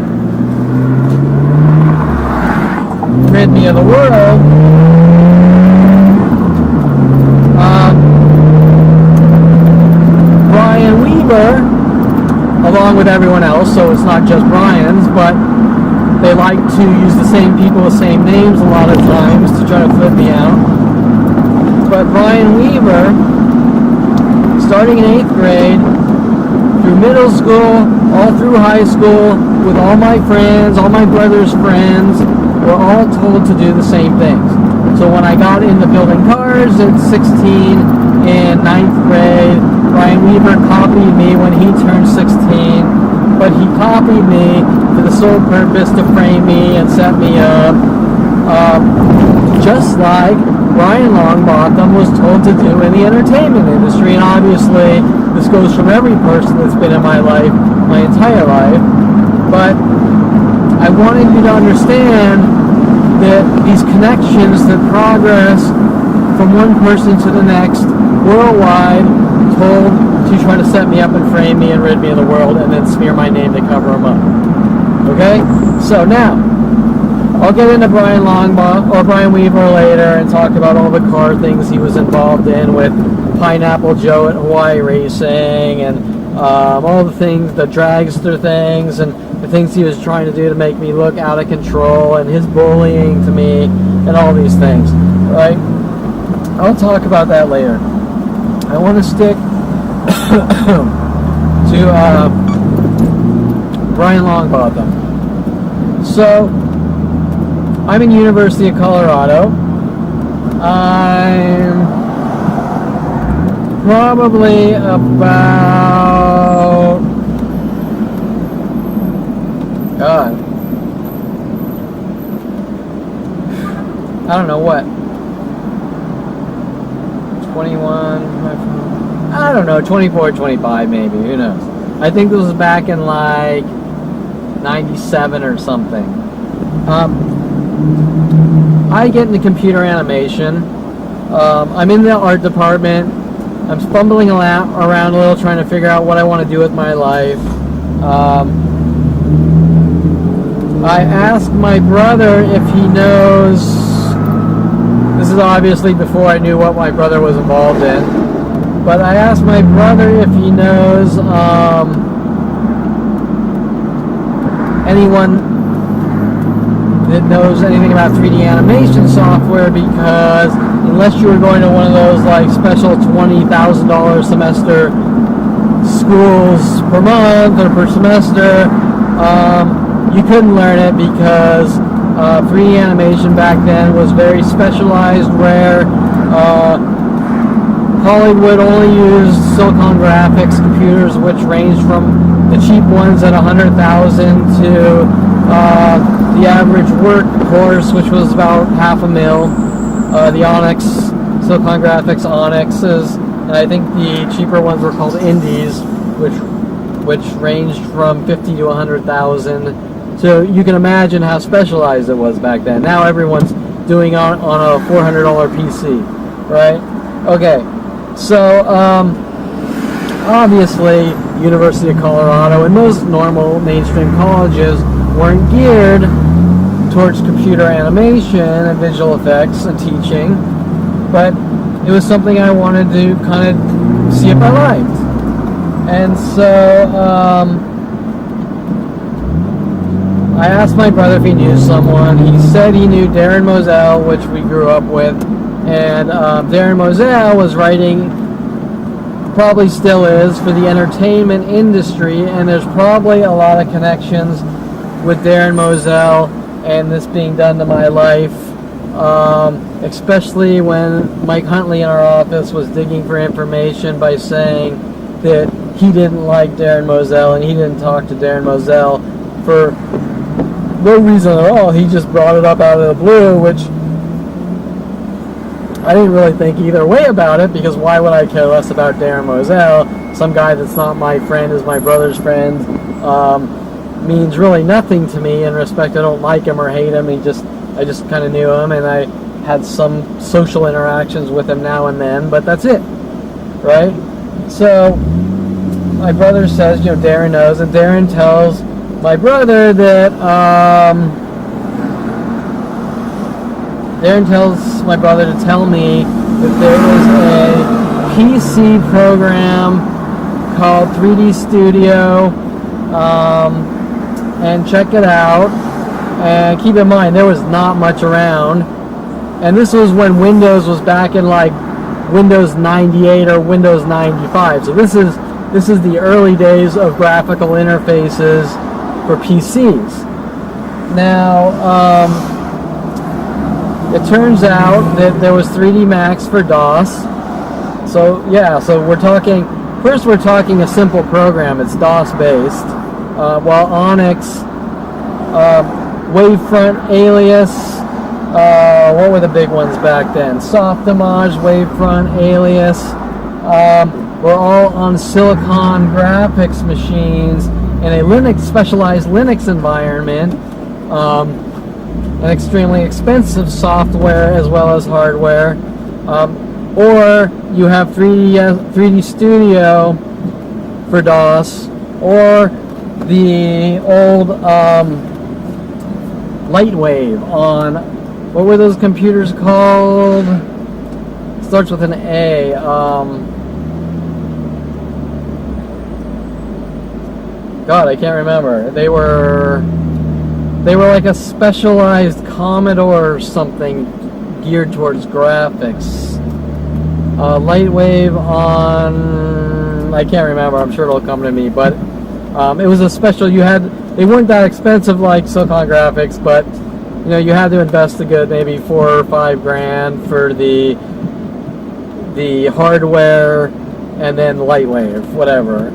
rid me of the world. Brian Weaver, along with everyone else, so it's not just Brian's, but they like to use the same people with same names a lot of times to try to flip me out. But Brian Weaver, starting in 8th grade, through middle school, all through high school, with all my friends, all my brother's friends, were all told to do the same things. So when I got into building cars at 16 in 9th grade, Brian Weaver copied me when he turned 16, but he copied me for the sole purpose to frame me and set me up, just like Brian Longbotham was told to do in the entertainment industry. And obviously, this goes from every person that's been in my life, my entire life. But I wanted you to understand that these connections, that progress from one person to the next, worldwide, told to try to set me up and frame me and rid me of the world and then smear my name to cover them up. Okay? So now, I'll get into Brian Weaver later and talk about all the car things he was involved in with Pineapple Joe at Hawaii Racing and all the things, the dragster things and the things he was trying to do to make me look out of control and his bullying to me and all these things, right? I'll talk about that later. I want to stick to Brian Longbotham. So, I'm in University of Colorado. I'm probably about, God, I don't know what, 21, I don't know, 24, 25 maybe, who knows. I think this was back in like 97 or something. I get into computer animation. I'm in the art department. I'm fumbling around a little trying to figure out what I want to do with my life. I asked my brother if he knows, this is obviously before I knew what my brother was involved in, but I asked my brother if he knows anyone that knows anything about 3D animation software, because unless you were going to one of those like special $20,000 semester schools per month or per semester, you couldn't learn it because 3D animation back then was very specialized, rare. Hollywood only used Silicon Graphics computers, which ranged from the cheap ones at $100,000 to the average workhorse, which was about $500,000. The Onyx, Silicon Graphics Onyxes, and I think the cheaper ones were called Indies, which ranged from $50,000 to $100,000. So you can imagine how specialized it was back then. Now everyone's doing on a $400 PC, right? Okay, so obviously University of Colorado and most normal mainstream colleges weren't geared towards computer animation and visual effects and teaching, but it was something I wanted to kind of see if I liked. And so I asked my brother if he knew someone. He said he knew Darren Moselle, which we grew up with, and Darren Moselle was writing, probably still is, for the entertainment industry, and there's probably a lot of connections with Darren Moselle and this being done to my life, especially when Mike Huntley in our office was digging for information by saying that he didn't like Darren Moselle and he didn't talk to Darren Moselle for no reason at all. He just brought it up out of the blue, which I didn't really think either way about it, because why would I care less about Darren Moselle? Some guy that's not my friend is my brother's friend. Means really nothing to me in respect. I don't like him or hate him. I just kind of knew him, and I had some social interactions with him now and then, but that's it, right? So my brother says, Darren knows, and Darren tells my brother that Darren tells my brother to tell me that there is a PC program called 3D Studio, and check it out. And keep in mind, there was not much around, and this was when Windows was back in like Windows 98 or Windows 95. So this is the early days of graphical interfaces for PCs. Now, it turns out that there was 3D Max for DOS. So yeah, so we're talking a simple program. It's DOS based, while Onyx, Wavefront, Alias, what were the big ones back then? Softimage, Wavefront, Alias, were all on Silicon Graphics machines in a specialized Linux environment, an extremely expensive software as well as hardware, or you have 3D Studio for DOS, or the old Lightwave on, what were those computers called? Starts with an A. God, I can't remember. They were like a specialized Commodore or something geared towards graphics. Lightwave on, I can't remember. I'm sure it'll come to me, but it was a special. They weren't that expensive like Silicon Graphics, but you had to invest a good maybe $4 or $5 grand for the hardware, and then Lightwave, whatever.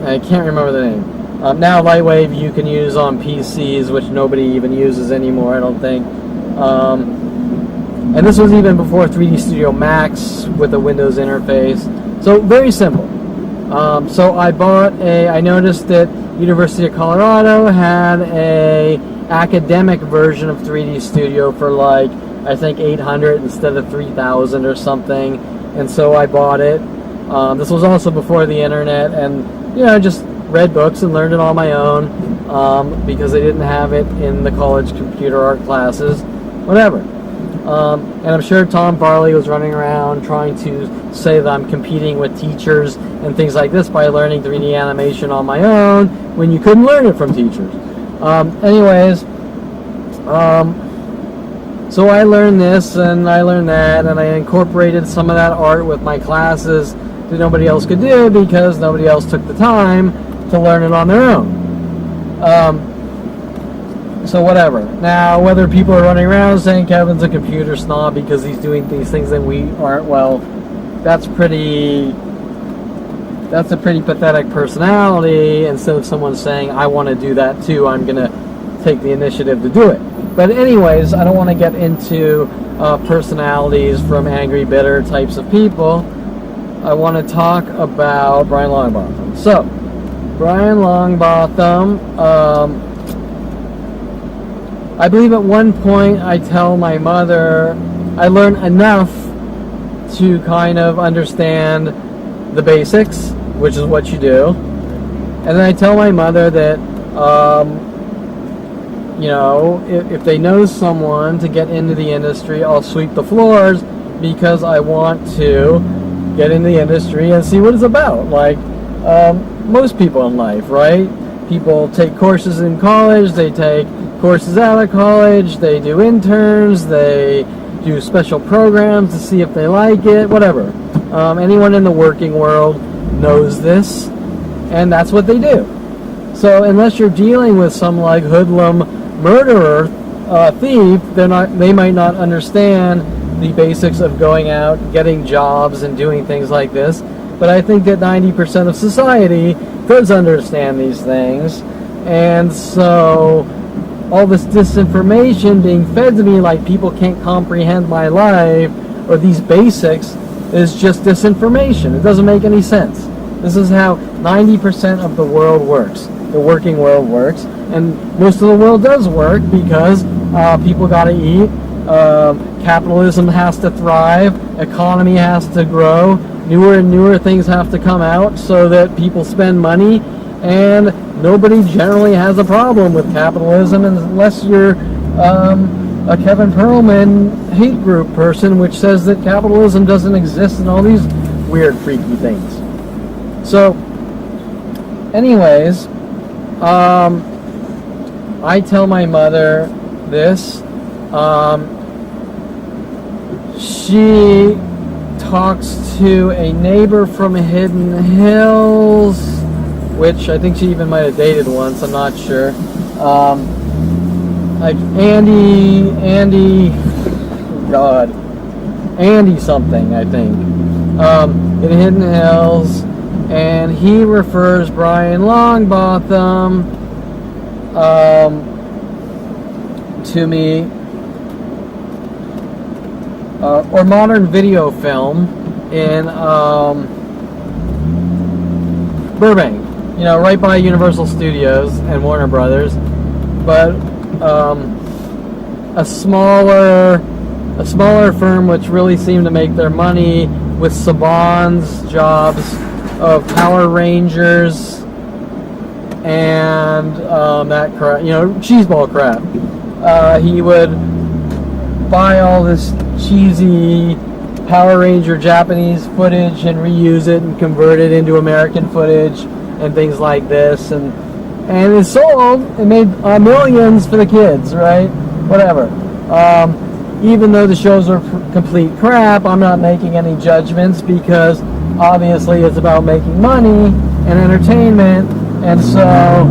I can't remember the name. Now Lightwave you can use on PCs, which nobody even uses anymore, I don't think. And this was even before 3D Studio Max with a Windows interface. So very simple. So I noticed that University of Colorado had a academic version of 3D Studio for like, I think $800 instead of $3,000 or something. And so I bought it. This was also before the internet, and just read books and learned it on my own, because they didn't have it in the college computer art classes, whatever. And I'm sure Tom Farley was running around trying to say that I'm competing with teachers and things like this by learning 3D animation on my own when you couldn't learn it from teachers. So I learned this and I learned that, and I incorporated some of that art with my classes that nobody else could do because nobody else took the time to learn it on their own. So whatever. Now, whether people are running around saying Kevin's a computer snob because he's doing these things that we aren't, well, that's a pretty pathetic personality. Instead of someone saying, I want to do that too, I'm going to take the initiative to do it. But anyways, I don't want to get into personalities from angry, bitter types of people. I want to talk about Brian Longbotham. So, Brian Longbotham, I believe at one point I tell my mother I learned enough to kind of understand the basics, which is what you do. And then I tell my mother that, you know, if they know someone to get into the industry, I'll sweep the floors because I want to get in the industry and see what it's about. Like most people in life, right? People take courses in college, they take courses out of college, they do interns, they do special programs to see if they like it, whatever. Anyone in the working world knows this, and that's what they do. So unless you're dealing with some like hoodlum murderer, thief, they might not understand the basics of going out, getting jobs, and doing things like this. But I think that 90% of society does understand these things, and so all this disinformation being fed to me like people can't comprehend my life or these basics is just disinformation. It doesn't make any sense. This is how 90% of the world works. The working world works, and most of the world does work because people got to eat. Capitalism has to thrive. Economy has to grow. Newer and newer things have to come out so that people spend money, and nobody generally has a problem with capitalism unless you're a Kevin Perlman hate group person, which says that capitalism doesn't exist and all these weird, freaky things. So, anyways, I tell my mother this. She talks to a neighbor from Hidden Hills, which I think she even might have dated once, I'm not sure. Like Andy something, I think, in Hidden Hills, and he refers Brian Longbotham to me, or modern video film in Burbank, you know, right by Universal Studios and Warner Brothers, but a smaller firm which really seemed to make their money with Saban's jobs of Power Rangers and that crap, you know, cheeseball crap. He would buy all this cheesy Power Ranger Japanese footage and reuse it and convert it into American footage and things like this, and it sold. It made millions for the kids, right? Whatever. Even though the shows were complete crap, I'm not making any judgments because obviously it's about making money and entertainment, and so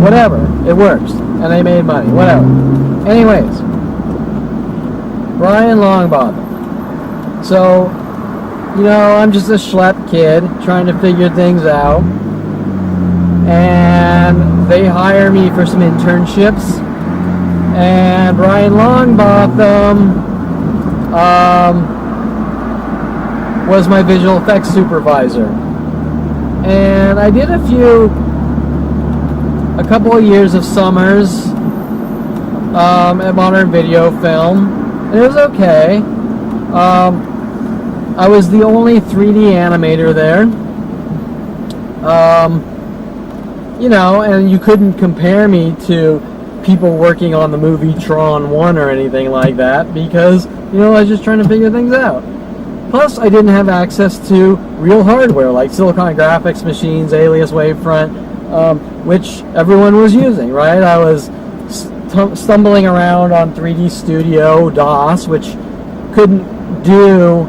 whatever, it works, and they made money, whatever. Anyways, Brian Longbotham. So, you know, I'm just a schlep kid trying to figure things out, and they hire me for some internships, and Brian Longbotham was my visual effects supervisor, and I did a couple of years of summers at Modern Video Film, and it was okay. I was the only 3D animator there. You know, and you couldn't compare me to people working on the movie Tron 1 or anything like that because, you know, I was just trying to figure things out. Plus, I didn't have access to real hardware like Silicon Graphics machines, Alias Wavefront, which everyone was using, right? I was stumbling around on 3D Studio, DOS, which couldn't do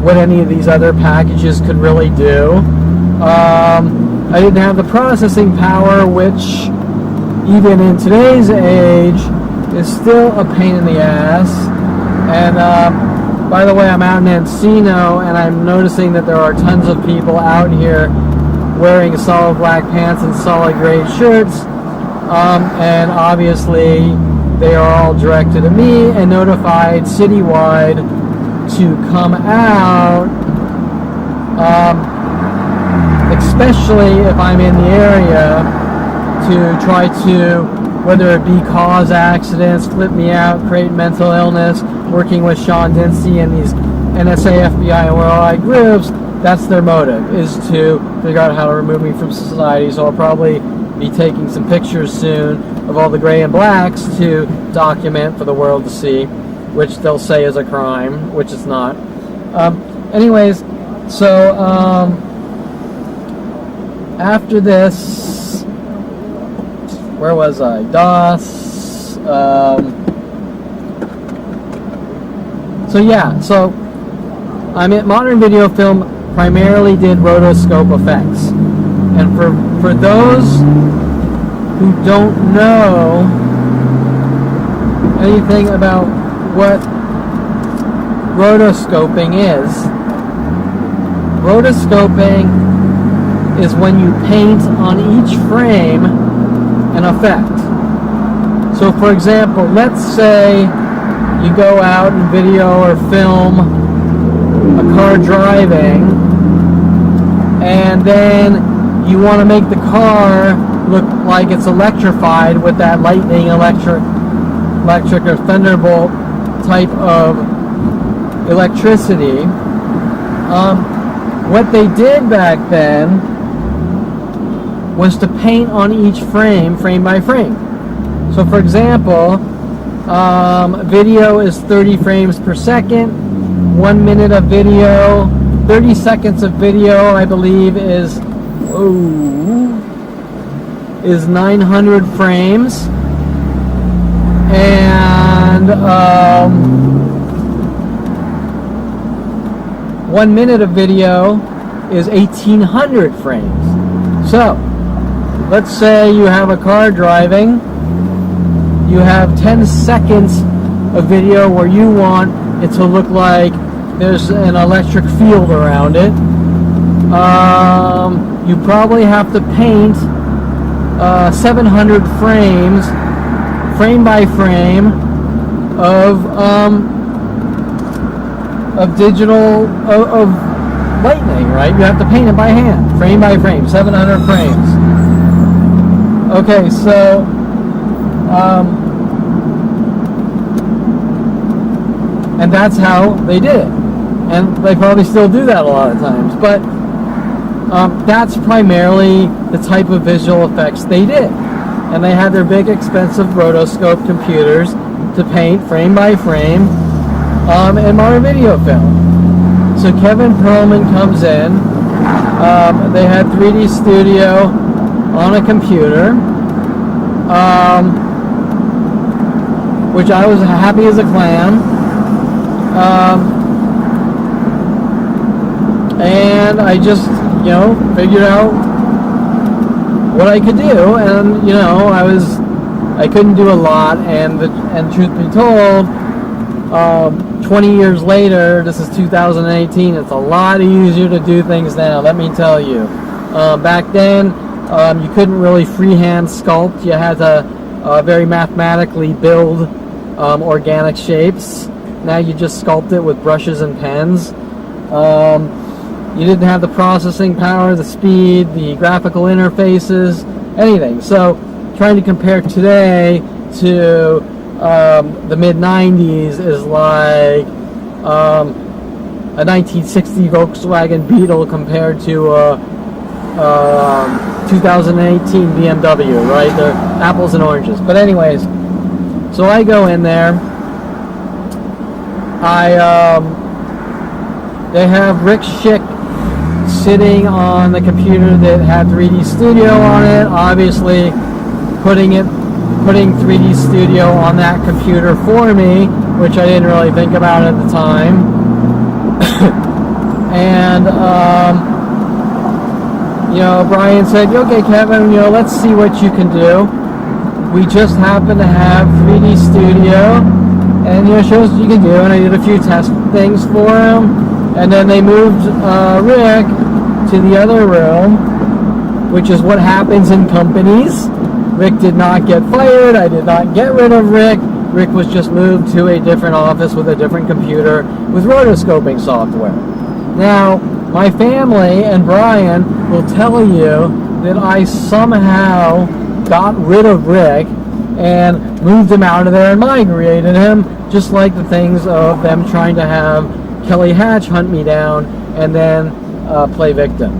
what any of these other packages could really do. I didn't have the processing power, which even in today's age, is still a pain in the ass. And by the way, I'm out in Encino, and I'm noticing that there are tons of people out here wearing solid black pants and solid gray shirts, and obviously they are all directed at me and notified citywide to come out, especially if I'm in the area, to try to, whether it be cause accidents, flip me out, create mental illness, working with Sean Dempsey and these NSA, FBI, and worldwide groups. That's their motive, is to figure out how to remove me from society. So I'll probably be taking some pictures soon of all the gray and blacks to document for the world to see, which they'll say is a crime, which it's not. Anyways, so after this, where was I? DOS. So yeah, so I'm at Modern Video Film, primarily did rotoscope effects. And for those who don't know anything about what rotoscoping is when you paint on each frame an effect. So for example, let's say you go out and video or film a car driving, and then you want to make the car look like it's electrified with that lightning, electric or thunderbolt type of electricity. What they did back then was to paint on each frame by frame. So for example, video is 30 frames per second. 1 minute of video, 30 seconds of video, I believe is 900 frames, and 1 minute of video is 1800 frames. So let's say you have a car driving, you have 10 seconds of video where you want it to look like there's an electric field around it. You probably have to paint 700 frames, frame by frame, of digital of lightning, right? You have to paint it by hand, frame by frame, 700 frames. Okay, so and that's how they did it, and they probably still do that a lot of times, but that's primarily the type of visual effects they did. And they had their big expensive rotoscope computers to paint frame by frame in modern video film. So Kevin Perlman comes in. They had 3D Studio on a computer, which I was happy as a clam. And I just, figured out what I could do, and I couldn't do a lot, and truth be told, 20 years later, this is 2018, it's a lot easier to do things now, let me tell you. Back then, you couldn't really freehand sculpt. You had to very mathematically build organic shapes. Now you just sculpt it with brushes and pens. You didn't have the processing power, the speed, the graphical interfaces, anything. So trying to compare today to the mid-90s is like a 1960 Volkswagen Beetle compared to a 2018 BMW, right? They're apples and oranges. But anyways, so I go in there. They have Rick Schick sitting on the computer that had 3D Studio on it, obviously putting 3D Studio on that computer for me, which I didn't really think about at the time. And Brian said, "Okay, Kevin, let's see what you can do." we just happened to have 3D Studio, and shows what you can do, and I did a few test things for him, and then they moved Rick to the other room, which is what happens in companies. Rick did not get fired. I did not get rid of Rick. Rick was just moved to a different office with a different computer with rotoscoping software. Now, my family and Brian will tell you that I somehow got rid of Rick and moved him out of there and migrated him, just like the things of them trying to have Kelly Hatch hunt me down and then play victim,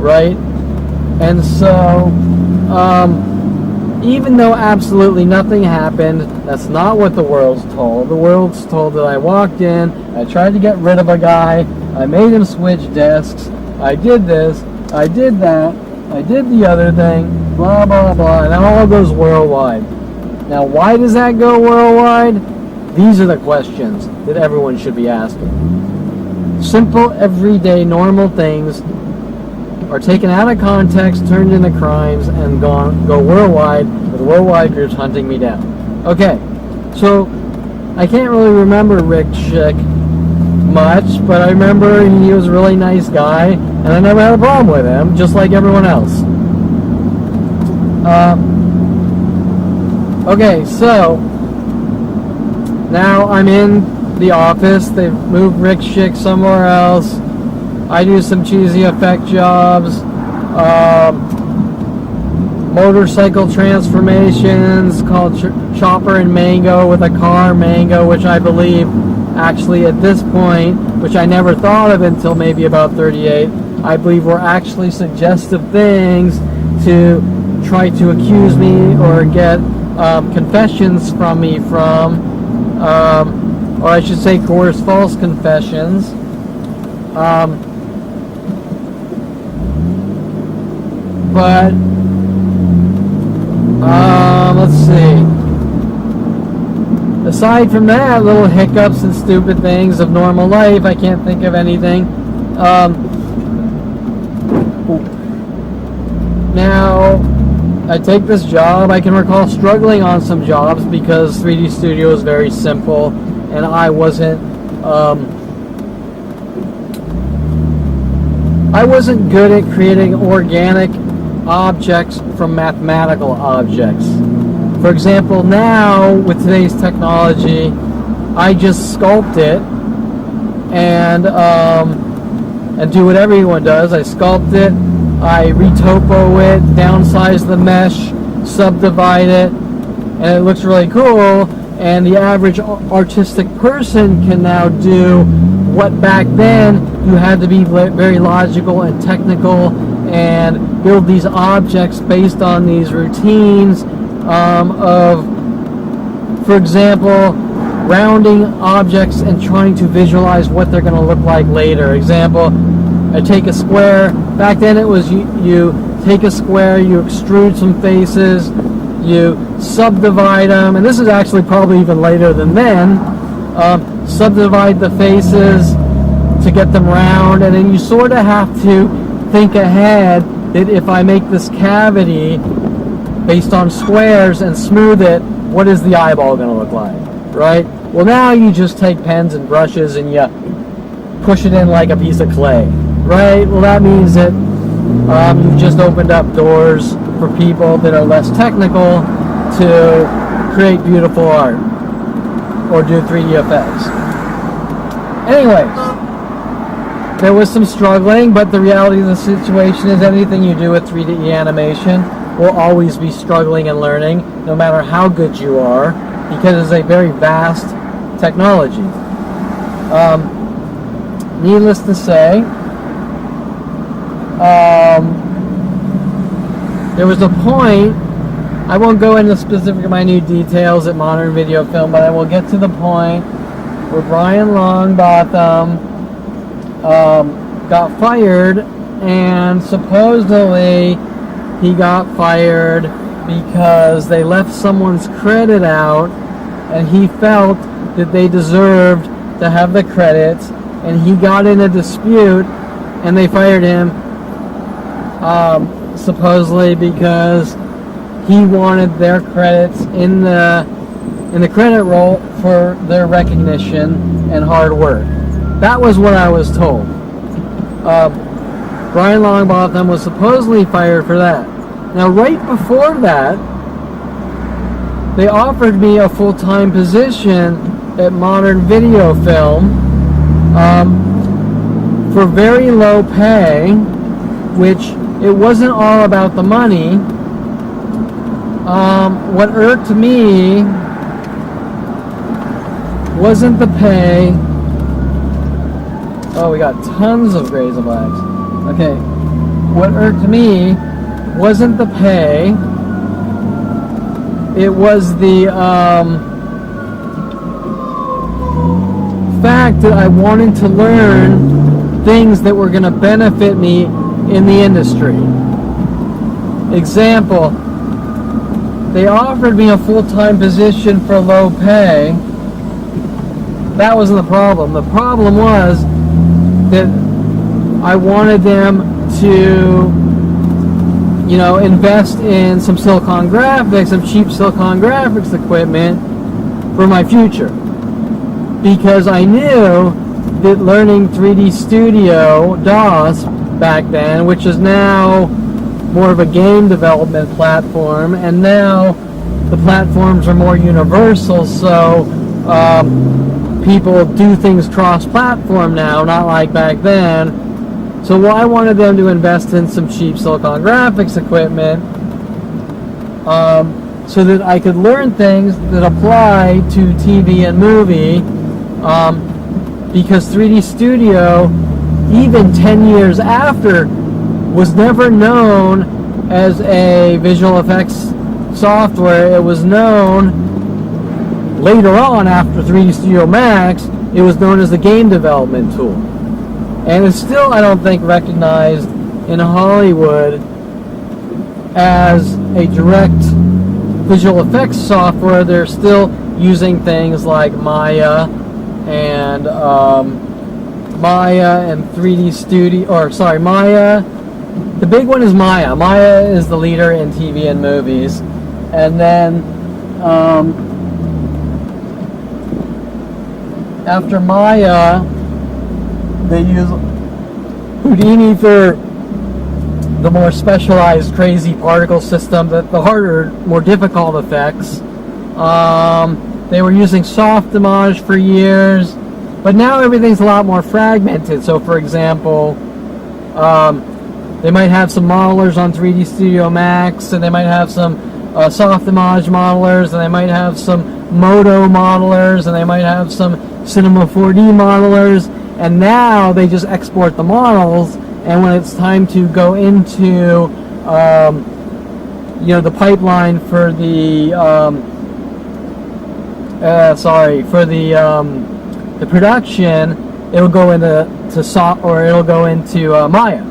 right? And so, even though absolutely nothing happened, that's not what the world's told. The world's told that I walked in, I tried to get rid of a guy, I made him switch desks, I did this, I did that, I did the other thing, blah, blah, blah, and it all goes worldwide. Now, why does that go worldwide? These are the questions that everyone should be asking. Simple, everyday, normal things are taken out of context, turned into crimes, and go worldwide, with worldwide groups hunting me down. Okay, so I can't really remember Rick Schick much, but I remember he was a really nice guy, and I never had a problem with him, just like everyone else. Okay, so now I'm in the office. They've moved Rick Schick somewhere else. I do some cheesy effect jobs, motorcycle transformations called Chopper and Mango with a car Mango, which I believe actually at this point, which I never thought of until maybe about 38, I believe were actually suggestive things to try to accuse me or get confessions from me from, or I should say coerce false confessions. But let's see. Aside from that, little hiccups and stupid things of normal life, I can't think of anything. Now, I take this job. I can recall struggling on some jobs because 3D Studio is very simple, and I wasn't good at creating organic objects from mathematical objects. For example, now with today's technology, I just sculpt it and do what everyone does. I sculpt it, I retopo it, downsize the mesh, subdivide it, and it looks really cool. And the average artistic person can now do what back then you had to be very logical and technical and build these objects based on these routines of, for example, rounding objects and trying to visualize what they're going to look like later. Example, I take a square. Back then it was you take a square, you extrude some faces, you subdivide them, and this is actually probably even later than then. Subdivide the faces to get them round, and then you sort of have to think ahead that if I make this cavity based on squares and smooth it, what is the eyeball going to look like, right? Well, now you just take pens and brushes and you push it in like a piece of clay, right? Well, that means that you've just opened up doors for people that are less technical to create beautiful art or do 3D effects. Anyways, there was some struggling, but the reality of the situation is anything you do with 3D animation will always be struggling and learning, no matter how good you are, because it's a very vast technology. Needless to say, there was a point, I won't go into specific minute details at Modern Video Film, but I will get to the point where Brian Longbotham got fired, and supposedly he got fired because they left someone's credit out and he felt that they deserved to have the credits, and he got in a dispute and they fired him supposedly because he wanted their credits in the credit roll for their recognition and hard work. That was what I was told. Brian Longbotham was supposedly fired for that. Now, right before that, they offered me a full-time position at Modern Video Film for very low pay, which it wasn't all about the money. What irked me wasn't the pay. Oh, we got tons of grays and blacks. Okay. What irked me wasn't the pay. It was the fact that I wanted to learn things that were going to benefit me in the industry. Example, they offered me a full-time position for low pay. That wasn't the problem. The problem was that I wanted them to, invest in some silicon graphics, some cheap silicon graphics equipment for my future. Because I knew that learning 3D Studio, DOS, back then, which is now more of a game development platform, and now the platforms are more universal, so people do things cross-platform now, not like back then. So I wanted them to invest in some cheap silicon graphics equipment so that I could learn things that apply to TV and movie, because 3D Studio, even 10 years after, was never known as a visual effects software. It was known later on, after 3D Studio Max, it was known as a game development tool. And it's still, I don't think, recognized in Hollywood as a direct visual effects software. They're still using things like Maya and 3D Studio, Maya. The big one is Maya. Maya is the leader in TV and movies. And then after Maya, they use Houdini for the more specialized crazy particle system, the harder, more difficult effects. They were using Softimage for years, but now everything's a lot more fragmented. So for example, they might have some modelers on 3D Studio Max, and they might have some Softimage modelers, and they might have some Modo modelers, and they might have some Cinema 4D modelers, and now they just export the models, and when it's time to go into the pipeline for the the production, it'll go into it'll go into Maya,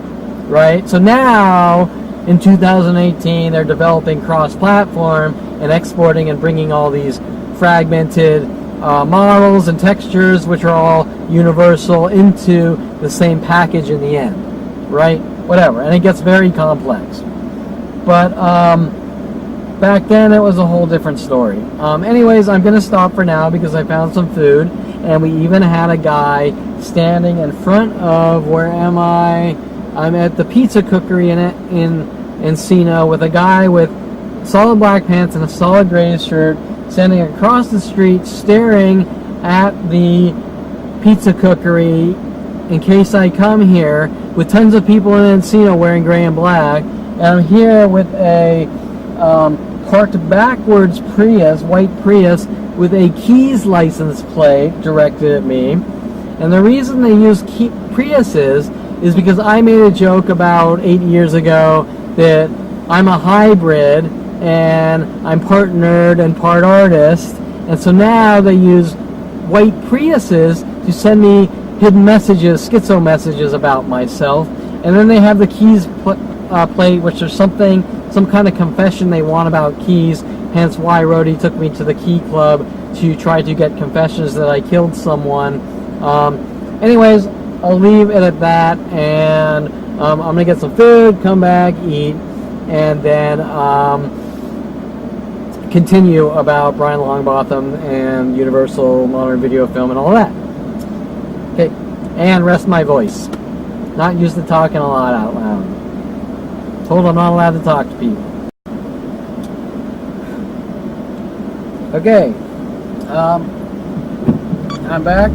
right? So now in 2018 they're developing cross-platform and exporting and bringing all these fragmented models and textures, which are all universal, into the same package in the end, right? Whatever, and it gets very complex. But back then it was a whole different story. Anyways, I'm going to stop for now because I found some food, and we even had a guy standing in front of, where am I? I'm at the pizza cookery in Encino, with a guy with solid black pants and a solid gray shirt, standing across the street staring at the pizza cookery in case I come here, with tons of people in Encino wearing gray and black. And I'm here with a parked backwards Prius, white Prius, with a Keys license plate directed at me. And the reason they use Priuses is because I made a joke about 8 years ago that I'm a hybrid and I'm part nerd and part artist, and so now they use white Priuses to send me hidden messages, schizo messages about myself, and then they have the Keys plate, which is some kind of confession they want about Keys, hence why Rhodey took me to the Key Club to try to get confessions that I killed someone. Anyways, I'll leave it at that, and I'm going to get some food, come back, eat, and then continue about Brian Longbotham and Universal Modern Video Film and all that. Okay, and rest my voice. Not used to talking a lot out loud. Told I'm not allowed to talk to people. Okay, I'm back.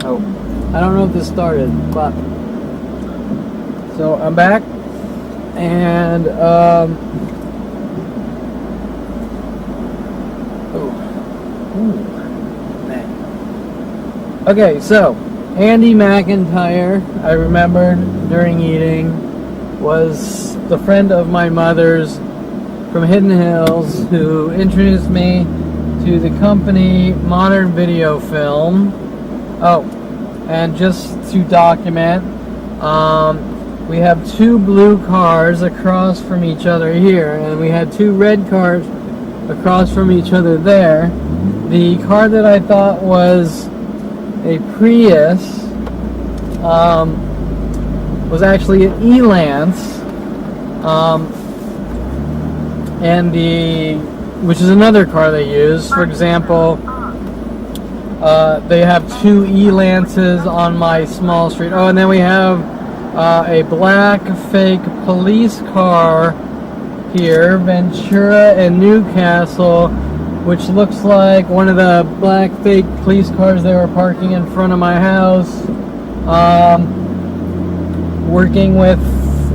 Oh, I don't know if this started, but so I'm back, and okay, so Andy McIntyre, I remembered during eating, was the friend of my mother's from Hidden Hills who introduced me to the company Modern Video Film. Oh, and just to document, we have 2 blue cars across from each other here, and we had 2 red cars across from each other there. The car that I thought was a Prius was actually an E-Lance, and which is another car they use. For example, they have 2 E-Lances on my small street. Oh, and then we have a black fake police car here, Ventura and Newcastle, which looks like one of the black fake police cars they were parking in front of my house. Working with,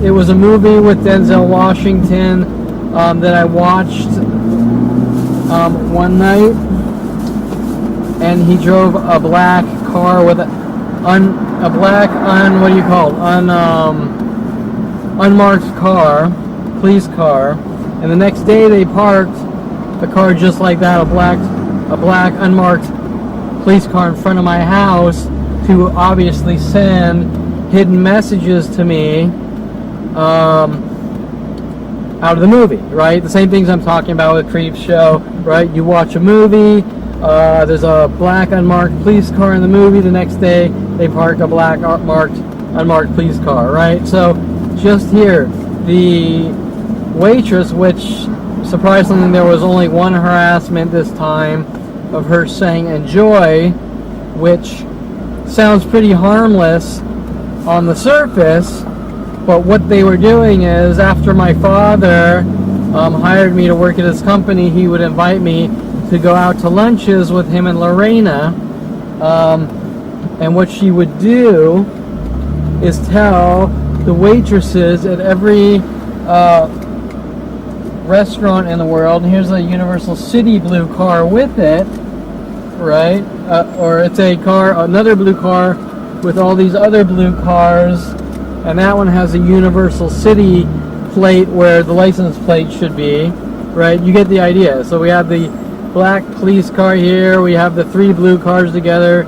it was a movie with Denzel Washington that I watched one night, and he drove a black car with unmarked car, police car, and the next day they parked a car just like that, a black unmarked police car in front of my house to obviously send hidden messages to me out of the movie, right? The same things I'm talking about with Creep Show, right? You watch a movie, there's a black unmarked police car in the movie, the next day they park a black unmarked police car, right? So just here, the waitress, which surprisingly there was only one harassment this time of her saying enjoy, which sounds pretty harmless on the surface, but what they were doing is, after my father hired me to work at his company, he would invite me to go out to lunches with him and Lorena, and what she would do is tell the waitresses at every restaurant in the world, and here's a Universal City blue car with it, right? Or it's a car, another blue car with all these other blue cars, and that one has a Universal City plate where the license plate should be, right? You get the idea. So we have the black police car here, we have the 3 blue cars together,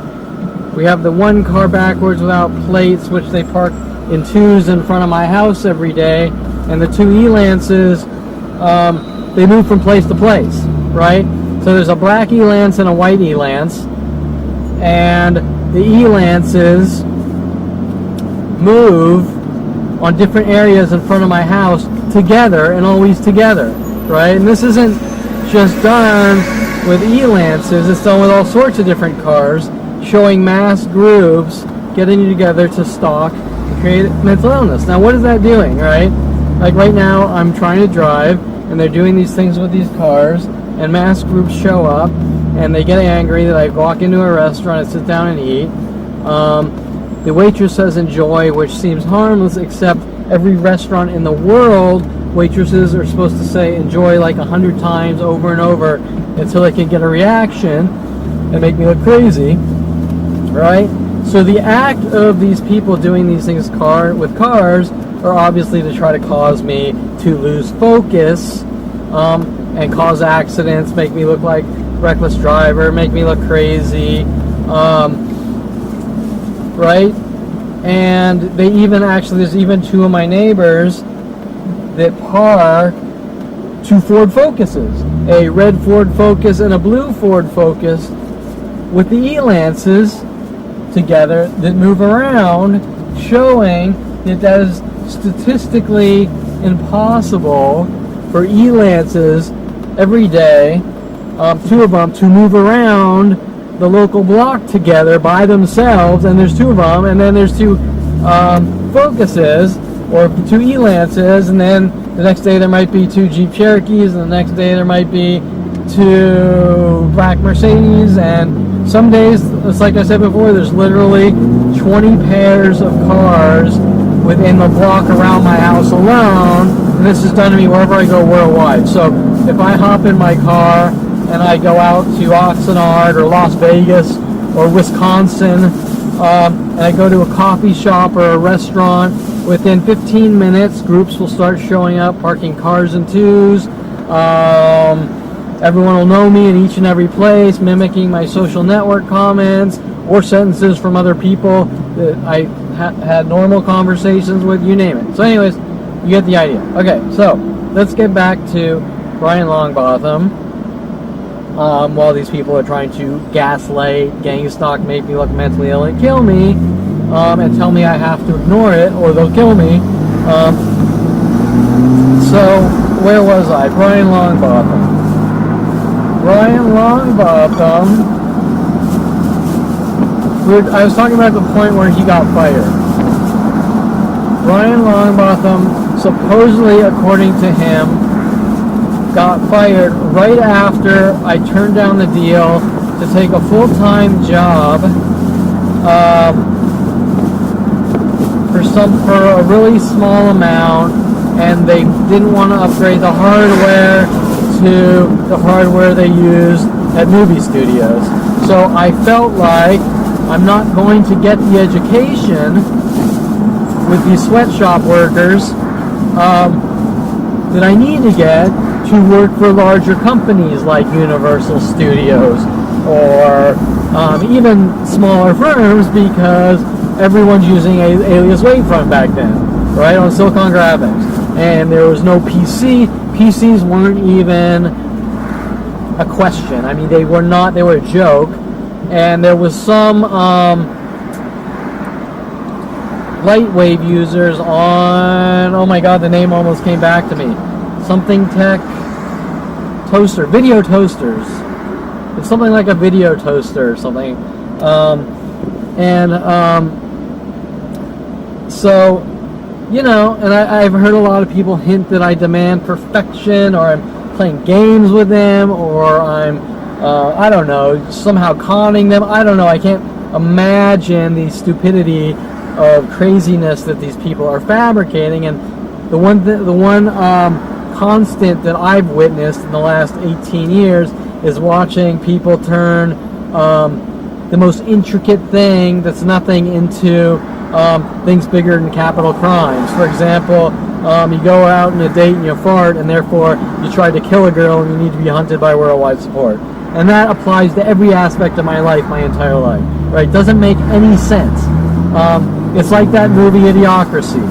we have the 1 car backwards without plates, which they park in 2s in front of my house every day, and the 2 E-Lances, they move from place to place, right? So there's a black E-Lance and a white E-Lance, and the E-Lances move on different areas in front of my house together, and always together, right? And this isn't just done with E-Lances, it's done with all sorts of different cars, showing mass groups getting together to stalk and create mental illness. Now what is that doing, right? Like right now I'm trying to drive, and they're doing these things with these cars, and mass groups show up, and they get angry that I walk into a restaurant and sit down and eat. The waitress says enjoy, which seems harmless, except every restaurant in the world, waitresses are supposed to say enjoy like 100 times over and over until they can get a reaction and make me look crazy, right? So the act of these people doing these things with cars are obviously to try to cause me to lose focus, and cause accidents, make me look like reckless driver, make me look crazy, right? And they even there's even 2 of my neighbors that park 2 Ford Focuses, a red Ford Focus and a blue Ford Focus, with the E-Lances together that move around, showing that is statistically impossible for E-Lances every day, two of them, to move around the local block together by themselves, and there's two of them, and then there's two Focuses or two Elances, and then the next day there might be two Jeep Cherokees, and the next day there might be two black Mercedes, and some days, it's like I said before, there's literally 20 pairs of cars within the block around my house alone, and this is done to me wherever I go worldwide. So if I hop in my car and I go out to Oxnard or Las Vegas or Wisconsin, and I go to a coffee shop or a restaurant, within 15 minutes, groups will start showing up, parking cars in twos. Everyone will know me in each and every place, mimicking my social network comments or sentences from other people that I had normal conversations with, you name it. So anyways, you get the idea. Okay, so let's get back to Brian Longbotham. While these people are trying to gaslight, gang stalk, make me look mentally ill, and kill me, and tell me I have to ignore it or they'll kill me. So where was I? Brian Longbotham. I was talking about the point where he got fired. Brian Longbotham, supposedly, according to him, got fired right after I turned down the deal to take a full-time job for a really small amount, and they didn't want to upgrade the hardware to the hardware they use at movie studios. So I felt like I'm not going to get the education with these sweatshop workers that I need to get to work for larger companies like Universal Studios or even smaller firms, because everyone's using Alias Wavefront back then, right, on Silicon Graphics. And there was no PC. PCs weren't even a question. I mean, they were not, they were a joke. And there was some Lightwave users on, oh my god, the name almost came back to me. Something Tech toaster, video toasters. It's something like a video toaster or something. So, you know, and I've heard a lot of people hint that I demand perfection, or I'm playing games with them, or I'm, I don't know, somehow conning them. I don't know. I can't imagine the stupidity of craziness that these people are fabricating. And the one constant that I've witnessed in the last 18 years is watching people turn the most intricate thing that's nothing into things bigger than capital crimes. For example, you go out on a date and you fart, and therefore you try to kill a girl and you need to be hunted by worldwide support. And that applies to every aspect of my life, my entire life. Right? Doesn't make any sense. It's like that movie Idiocracy.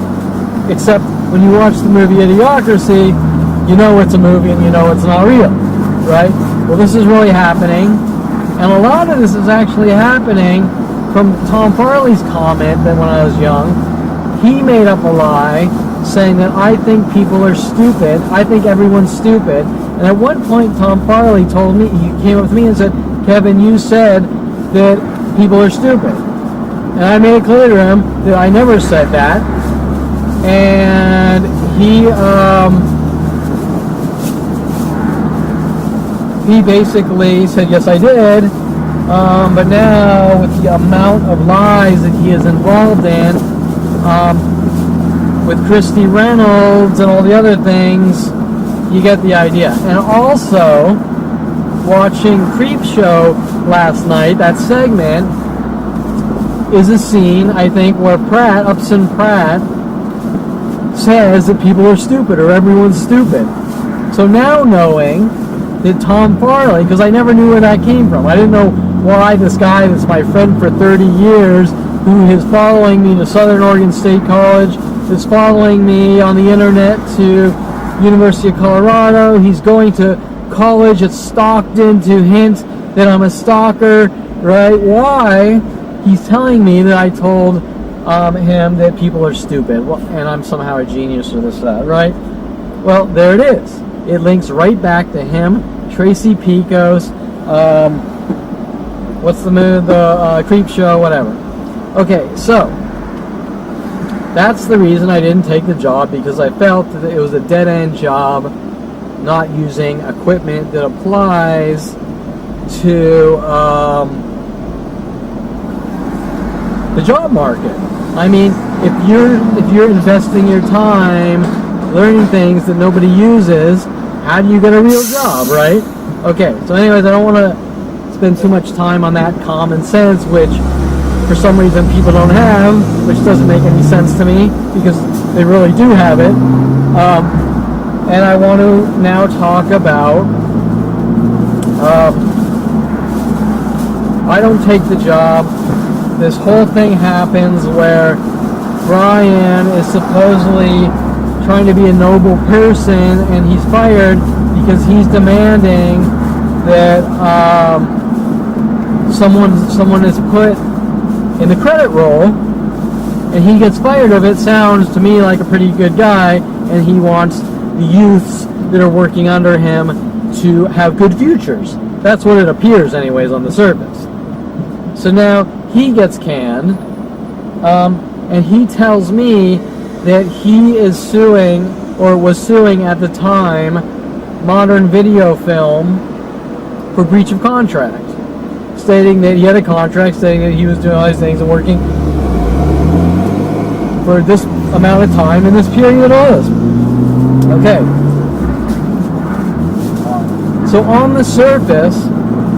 Except when you watch the movie Idiocracy, you know it's a movie and you know it's not real. Right? Well, this is really happening. And a lot of this is actually happening from Tom Farley's comment that when I was young, he made up a lie saying that I think people are stupid. I think everyone's stupid. And at one point, Tom Farley told me, he came up to me and said, Kevin, you said that people are stupid. And I made it clear to him that I never said that. And he basically said, yes, I did. But now, with the amount of lies that he is involved in, with Christy, Reynolds, and all the other things, you get the idea. And also, watching Creepshow last night, that segment is a scene, I think, where Upson Pratt says that people are stupid, or everyone's stupid. So now knowing that Tom Farley, because I never knew where that came from. I didn't know why this guy that's my friend for 30 years, who is following me to Southern Oregon State College, is following me on the internet to University of Colorado. He's going to college at Stockton to hint that I'm a stalker, right? Why? He's telling me that I told him that people are stupid, and I'm somehow a genius or this, that, right? Well, there it is. it links right back to him, Tracy Picos, what's the movie, the Creep Show, whatever. Okay, so that's the reason I didn't take the job, because I felt that it was a dead-end job, not using equipment that applies to the job market. I mean, if you're investing your time learning things that nobody uses, how do you get a real job, right? Okay, so anyways, I don't want to spend too much time on that common sense, which for some reason people don't have, which doesn't make any sense to me, because they really do have it. And I want to now talk about I don't take the job. This whole thing happens where Brian is supposedly trying to be a noble person, and he's fired because he's demanding that someone is put in the credit roll, and he gets fired of it. Sounds to me like a pretty good guy, and he wants the youths that are working under him to have good futures. That's what it appears anyways on the surface. So now he gets canned, and he tells me that he is suing, or was suing at the time, Modern Video Film for breach of contract, stating that he had a contract, stating that he was doing all these things and working for this amount of time in this period of this. Okay. So on the surface,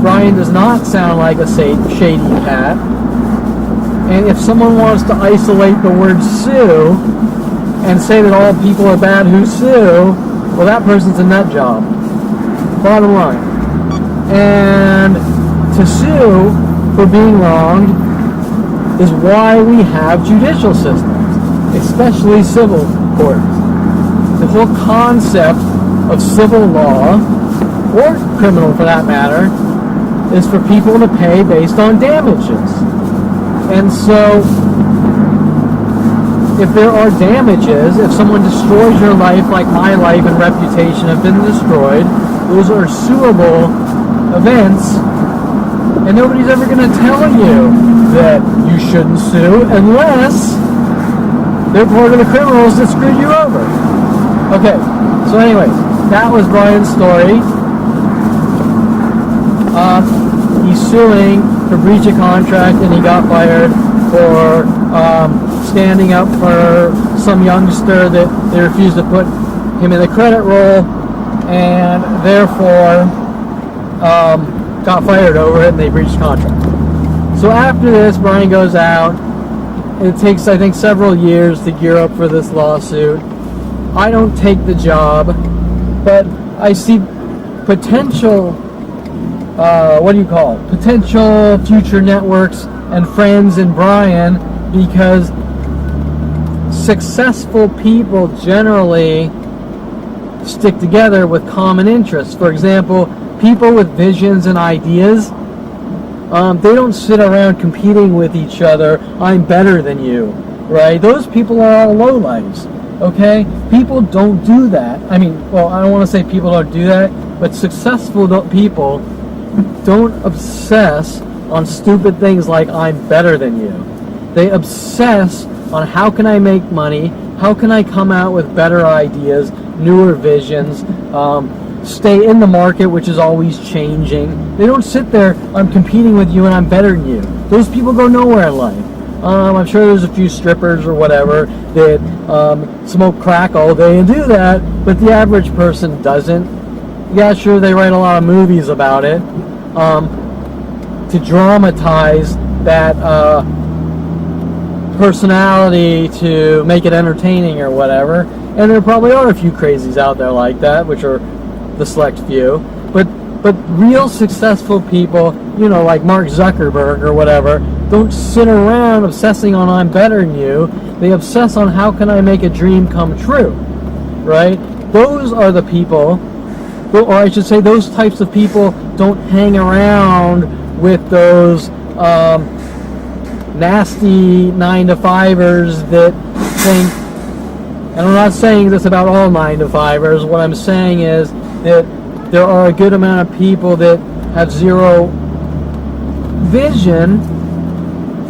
Brian does not sound like a shady cat. And if someone wants to isolate the word sue and say that all people are bad who sue, well, that person's a nut job. Bottom line. And to sue for being wronged is why we have judicial systems, especially civil courts. The whole concept of civil law, or criminal for that matter, is for people to pay based on damages. And so, if there are damages, if someone destroys your life, like my life and reputation have been destroyed, those are suable events, and nobody's ever going to tell you that you shouldn't sue unless they're part of the criminals that screwed you over. Okay, so anyways, that was Brian's story. He's suing for breach of contract, and he got fired for standing up for some youngster that they refused to put him in the credit roll, and therefore got fired over it, and they breached contract. So after this, Brian goes out. It takes, I think, several years to gear up for this lawsuit. I don't take the job, but I see potential potential future networks and friends in Brian, because successful people generally stick together with common interests. For example, people with visions and ideas, they don't sit around competing with each other. I'm better than you, right? Those people are all lowlifes, okay? People don't do that. I mean, well, I don't want to say people don't do that, but successful people don't obsess on stupid things like I'm better than you. They obsess on how can I make money, how can I come out with better ideas, newer visions, stay in the market, which is always changing. They don't sit there, I'm competing with you and I'm better than you. Those people go nowhere in life. I'm sure there's a few strippers or whatever that smoke crack all day and do that, but the average person doesn't. Yeah, sure, they write a lot of movies about it to dramatize that personality to make it entertaining or whatever. And there probably are a few crazies out there like that, which are the select few. But real successful people, you know, like Mark Zuckerberg or whatever, don't sit around obsessing on I'm better than you. They obsess on how can I make a dream come true, right? Those are the people, or I should say those types of people don't hang around with those nasty 9-to-5ers that think, and I'm not saying this about all 9-to-5ers, what I'm saying is that there are a good amount of people that have zero vision,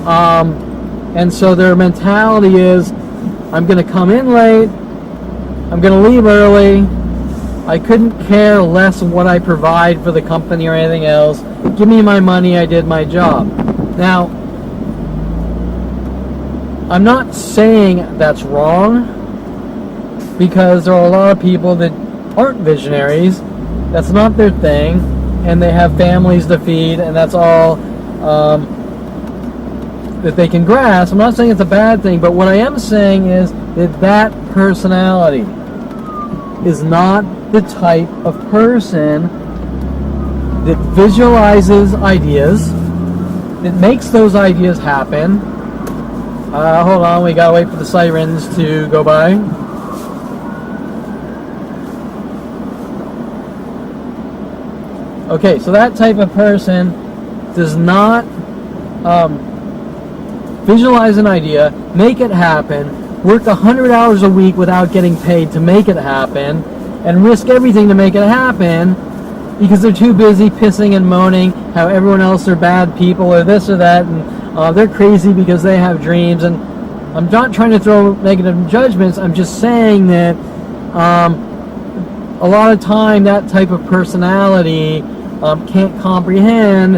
and so their mentality is, I'm going to come in late, I'm going to leave early, I couldn't care less what I provide for the company or anything else, give me my money, I did my job. Now, I'm not saying that's wrong, because there are a lot of people that aren't visionaries, that's not their thing, and they have families to feed, and that's all that they can grasp. I'm not saying it's a bad thing, but what I am saying is that personality is not the type of person that visualizes ideas, that makes those ideas happen. Hold on, we gotta wait for the sirens to go by. Okay, so that type of person does not visualize an idea, make it happen, work 100 hours a week without getting paid to make it happen, and risk everything to make it happen because they're too busy pissing and moaning how everyone else are bad people or this or that, and they're crazy because they have dreams. And I'm not trying to throw negative judgments, I'm just saying that a lot of time that type of personality can't comprehend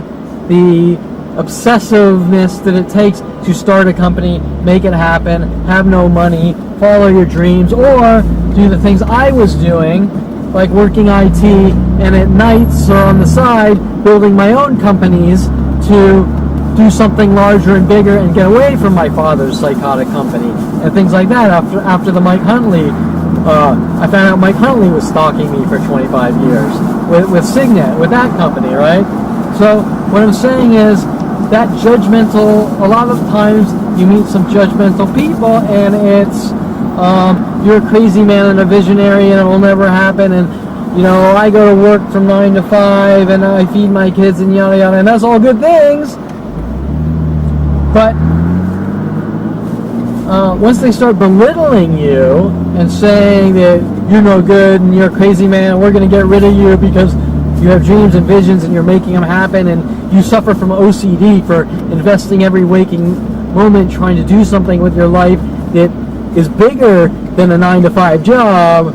the obsessiveness that it takes to start a company, make it happen, have no money, follow your dreams, or do the things I was doing, like working IT and at nights or on the side building my own companies to do something larger and bigger and get away from my father's psychotic company and things like that. After the Mike Huntley, I found out Mike Huntley was stalking me for 25 years with Signet, with that company, right? So what I'm saying is that judgmental, a lot of times you meet some judgmental people and it's, you're a crazy man and a visionary and it will never happen, and you know, I go to work from 9 to 5 and I feed my kids and yada yada, and that's all good things. But once they start belittling you and saying that you're no good and you're a crazy man, we're going to get rid of you because you have dreams and visions and you're making them happen, and you suffer from OCD for investing every waking moment trying to do something with your life that is bigger than a 9 to 5 job.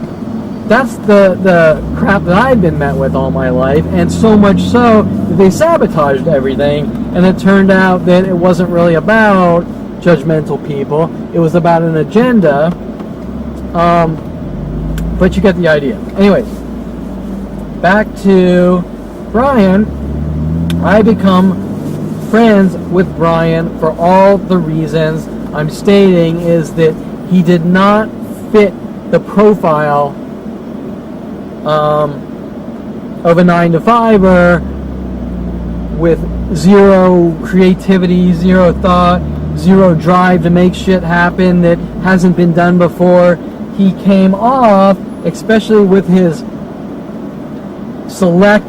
That's the crap that I've been met with all my life, and so much so that they sabotaged everything, and it turned out that it wasn't really about judgmental people, it was about an agenda, but you get the idea. Anyways, back to Brian. I become friends with Brian for all the reasons I'm stating, is that he did not fit the profile of a 9 to 5er with zero creativity, zero thought, zero drive to make shit happen that hasn't been done before. He came off, especially with his select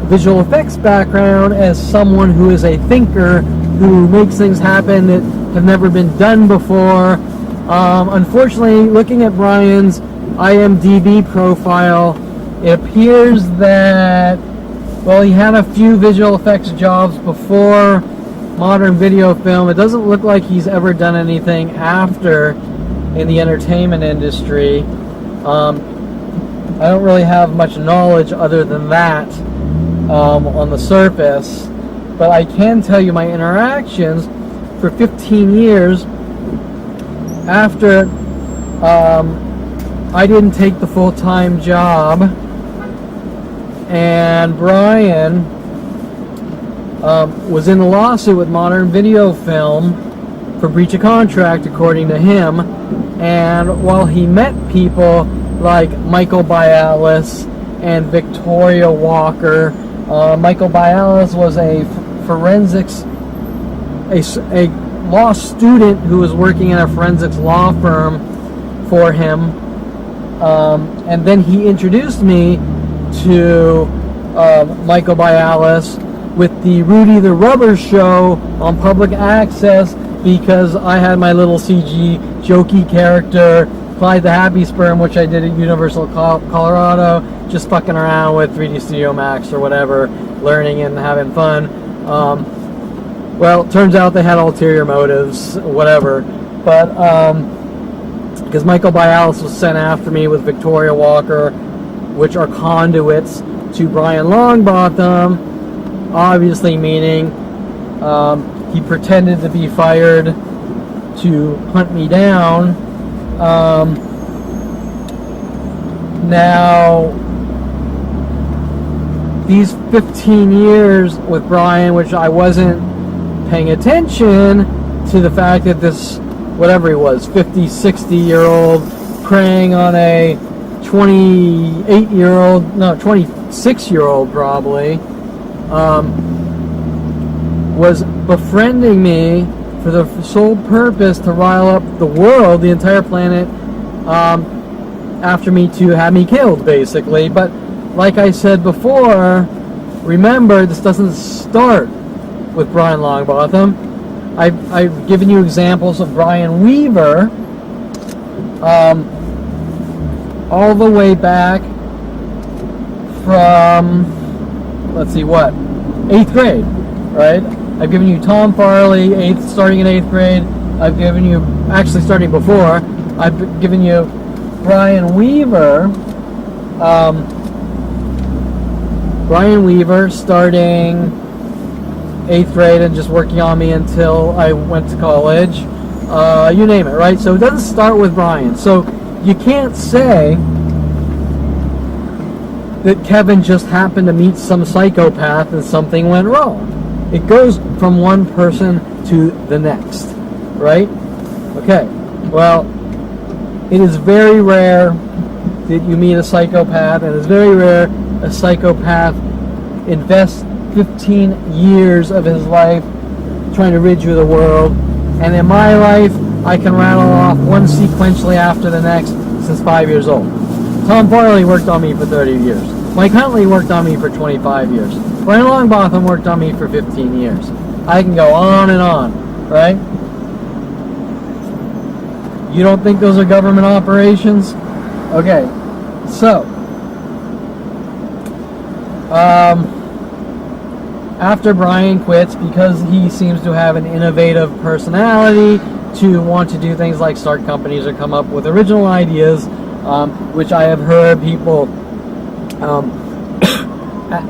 visual effects background, as someone who is a thinker, who makes things happen that have never been done before. Unfortunately, looking at Brian's IMDb profile, it appears that, well, he had a few visual effects jobs before modern video film. It doesn't look like he's ever done anything after in the entertainment industry. I don't really have much knowledge other than that on the surface, but I can tell you my interactions for 15 years after I didn't take the full-time job, and Brian was in a lawsuit with Modern Video Film for breach of contract, according to him. And while he met people like Michael Bialis and Victoria Walker, Michael Bialis was a forensics, a law student who was working in a forensics law firm for him, and then he introduced me to Michael Bialis with the Rudy the Rubber show on public access, because I had my little CG jokey character Clyde the Happy Sperm, which I did at Universal Colorado, just fucking around with 3D Studio Max or whatever, learning and having fun. Well, it turns out they had ulterior motives, whatever. But, because Michael Bialis was sent after me with Victoria Walker, which are conduits to Brian Longbotham, obviously meaning he pretended to be fired to hunt me down. Now, these 15 years with Brian, which I wasn't paying attention to the fact that this, whatever he was, 50, 60-year-old preying on a 28-year-old, no, 26-year-old probably, was befriending me for the sole purpose to rile up the world, the entire planet, after me to have me killed, basically. But like I said before, remember, this doesn't start with Brian Longbotham. I've given you examples of Brian Weaver, all the way back from, let's see, what, 8th grade, right? I've given you Tom Farley, starting in 8th grade. I've given you, actually starting before, I've given you Brian Weaver. Brian Weaver starting 8th grade and just working on me until I went to college. You name it, right? So it doesn't start with Brian. So you can't say that Kevin just happened to meet some psychopath and something went wrong. It goes from one person to the next, right? Okay, well, it is very rare that you meet a psychopath, and it's very rare a psychopath invests 15 years of his life trying to rid you of the world. And in my life, I can rattle off one sequentially after the next since 5 years old. Tom Farley worked on me for 30 years. Mike Huntley worked on me for 25 years. Brian Longbotham worked on me for 15 years. I can go on and on, right? You don't think those are government operations? Okay, so after Brian quits, because he seems to have an innovative personality to want to do things like start companies or come up with original ideas, which I have heard people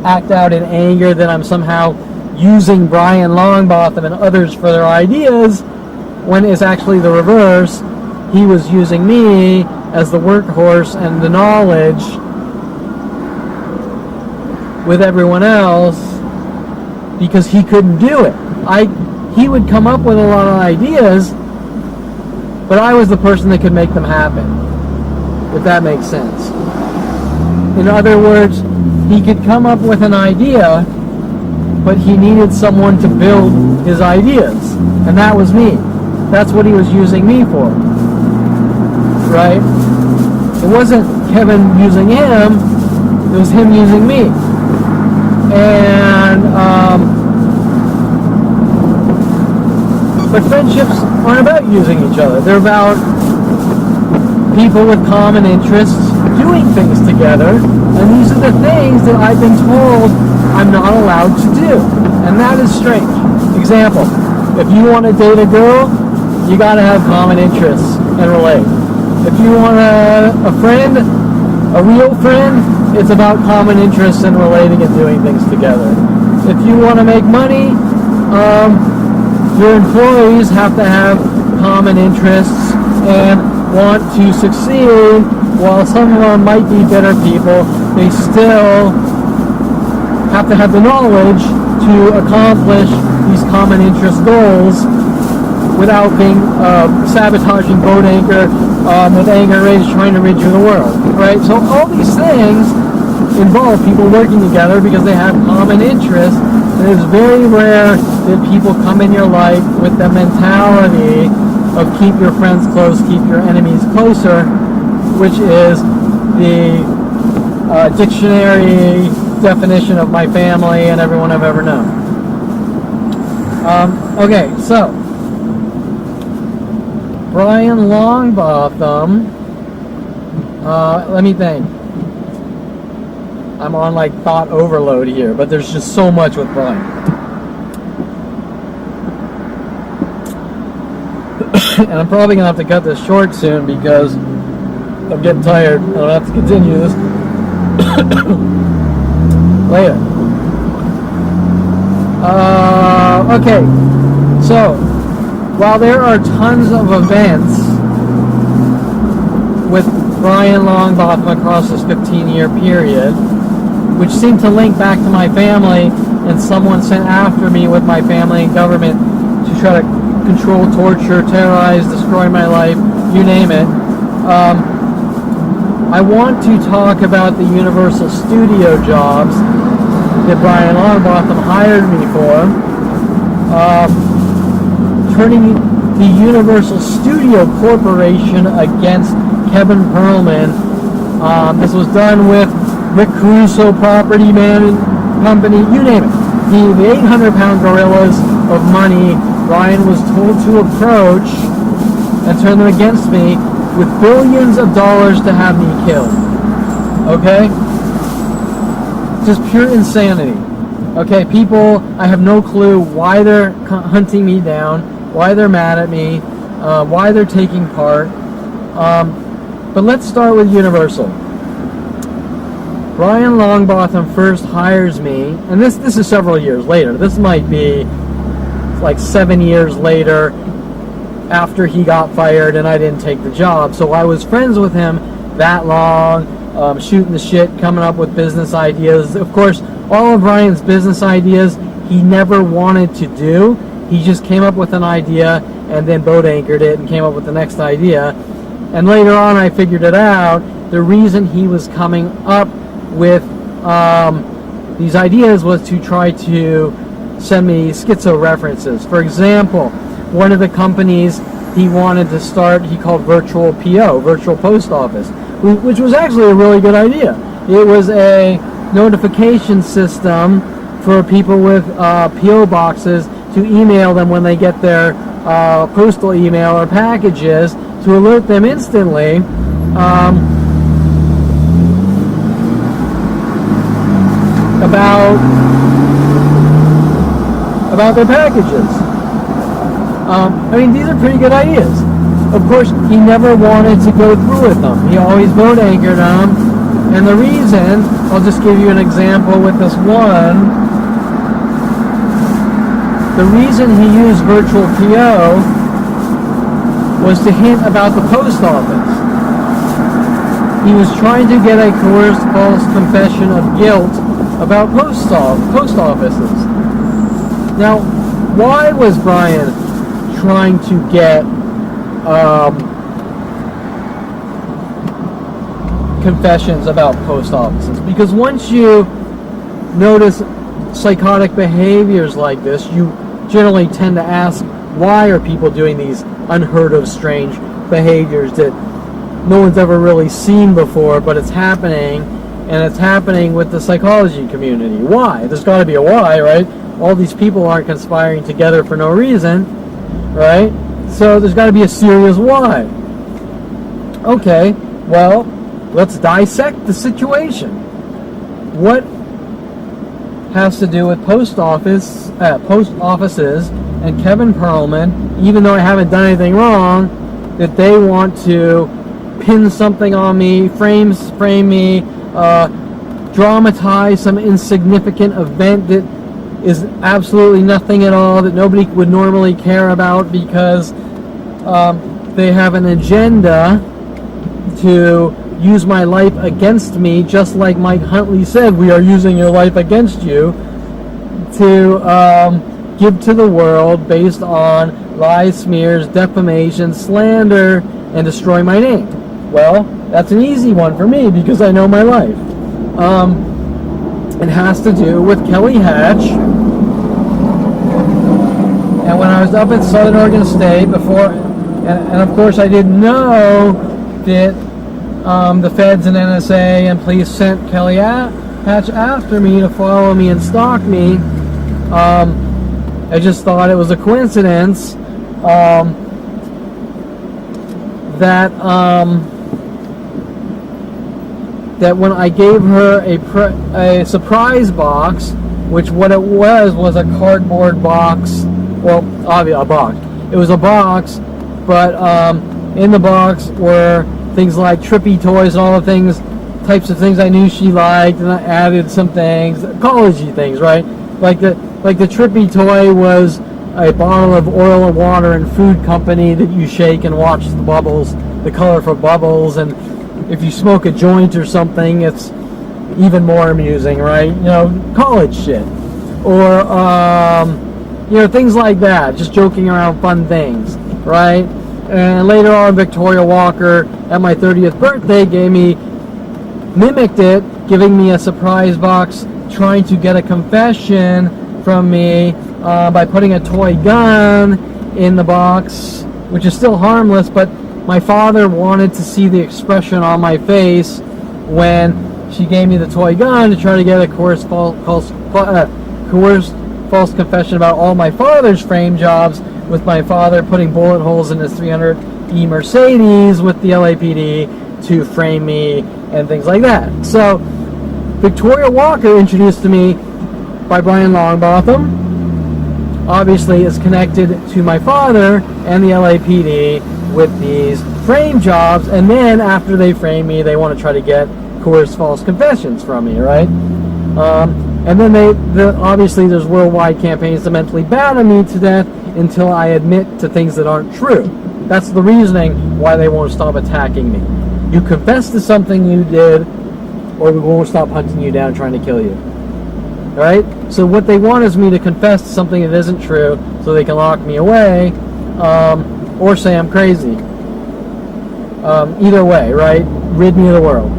act out in anger that I'm somehow using Brian Longbotham and others for their ideas, when it's actually the reverse. He was using me as the workhorse and the knowledge with everyone else because he couldn't do it. He would come up with a lot of ideas, but I was the person that could make them happen, if that makes sense. In other words, he could come up with an idea, but he needed someone to build his ideas, and that was me. That's what he was using me for, right? It wasn't Kevin using him, it was him using me. And but friendships aren't about using each other. They're about people with common interests doing things together, and these are the things that I've been told I'm not allowed to do, and that is strange. Example, if you want to date a girl, you got to have common interests and relate. If you want a friend, a real friend, it's about common interests and relating and doing things together. If you want to make money, your employees have to have common interests and want to succeed. While some of them might be better people, they still have to have the knowledge to accomplish these common interest goals without being sabotaging boat anchor with anger rage trying to rid you of the world, right? So all these things involve people working together because they have common interests, and it's very rare that people come in your life with the mentality of keep your friends close, keep your enemies closer, which is the dictionary definition of my family and everyone I've ever known. Okay, so Brian Longbotham Let me think. I'm on like thought overload here, but there's just so much with Brian. And I'm probably gonna have to cut this short soon because I'm getting tired. I'll have to continue this later. Okay, so while there are tons of events with Brian Longbotham across this 15-year period, which seem to link back to my family, and someone sent after me with my family and government to try to control, torture, terrorize, destroy my life, you name it. I want to talk about the Universal Studio jobs that Brian Longbotham hired me for, turning the Universal Studio Corporation against Kevin Perlman. This was done with Rick Caruso, Property Man Company, you name it. The 800-pound gorillas of money Brian was told to approach and turn them against me with billions of dollars to have me killed. Okay? Just pure insanity. Okay, people, I have no clue why they're hunting me down, why they're mad at me, why they're taking part. But let's start with Universal. Brian Longbotham first hires me, and this is several years later. This might be like 7 years later after he got fired and I didn't take the job. So I was friends with him that long, shooting the shit, coming up with business ideas. Of course, all of Brian's business ideas he never wanted to do. He just came up with an idea and then boat anchored it and came up with the next idea. And later on I figured it out. The reason he was coming up with these ideas was to try to send me schizo references. For example, one of the companies he wanted to start, he called Virtual PO, Virtual Post Office, which was actually a really good idea. It was a notification system for people with PO boxes to email them when they get their postal email or packages to alert them instantly about their packages. I mean, these are pretty good ideas. Of course, he never wanted to go through with them. He always boat anchored them. And the reason, I'll just give you an example with this one. The reason he used Virtual PO was to hint about the post office. He was trying to get a coerced false confession of guilt about post offices. Now, why was Brian trying to get confessions about post offices? Because once you notice psychotic behaviors like this, you generally tend to ask, why are people doing these unheard of strange behaviors that no one's ever really seen before, but it's happening, and it's happening with the psychology community? Why? There's got to be a why, right? All these people aren't conspiring together for no reason, right? So there's got to be a serious why. Okay, well, let's dissect the situation. What has to do with post offices and Kevin Perlman, even though I haven't done anything wrong, that they want to pin something on me, frame me, dramatize some insignificant event that is absolutely nothing at all, that nobody would normally care about, because they have an agenda to use my life against me, just like Mike Huntley said, we are using your life against you, to give to the world based on lies, smears, defamation, slander, and destroy my name. Well, that's an easy one for me because I know my life. It has to do with Kelly Hatch. And when I was up at Southern Oregon State before, and of course I didn't know that the feds and NSA and police sent Kelly Hatch after me to follow me and stalk me. I just thought it was a coincidence that that when I gave her a surprise box, which what it was a cardboard box. Well, obviously a box. It was a box, but in the box were things like trippy toys and all the types of things I knew she liked, and I added some things, college-y things, right? Like the trippy toy was a bottle of oil and water and food company that you shake and watch the bubbles, the colorful bubbles, and if you smoke a joint or something, it's even more amusing, right? You know, college shit. Or, you know, things like that, just joking around fun things, right? And later on, Victoria Walker, at my 30th birthday, mimicked it, giving me a surprise box, trying to get a confession from me by putting a toy gun in the box, which is still harmless, but my father wanted to see the expression on my face when she gave me the toy gun to try to get a coerced false confession about all my father's frame jobs, with my father putting bullet holes in his 300E Mercedes with the LAPD to frame me and things like that. So Victoria Walker, introduced to me by Brian Longbotham, obviously is connected to my father and the LAPD with these frame jobs, and then after they frame me, they want to try to get coerced false confessions from me, right? And then obviously there's worldwide campaigns to mentally batter me to death until I admit to things that aren't true. That's the reasoning why they won't stop attacking me. You confess to something you did, or we won't stop hunting you down trying to kill you. Right? So what they want is me to confess to something that isn't true so they can lock me away, or say I'm crazy. Either way, right? Rid me of the world.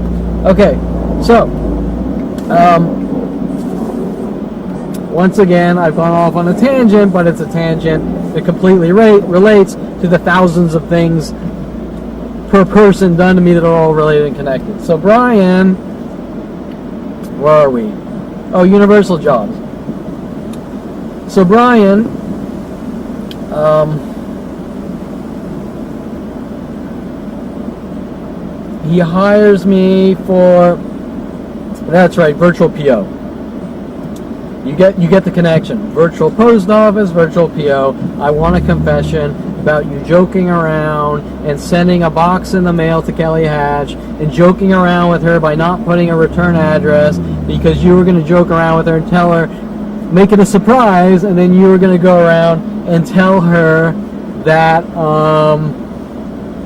Okay, so once again, I've gone off on a tangent, but it's a tangent that completely relates to the thousands of things per person done to me that are all related and connected. So Brian, where are we? Oh, universal jobs. So Brian, he hires me for, that's right, virtual PO. You get the connection. Virtual post office, virtual PO. I want a confession about you joking around and sending a box in the mail to Kelly Hatch and joking around with her by not putting a return address because you were going to joke around with her and tell her, make it a surprise, and then you were going to go around and tell her that,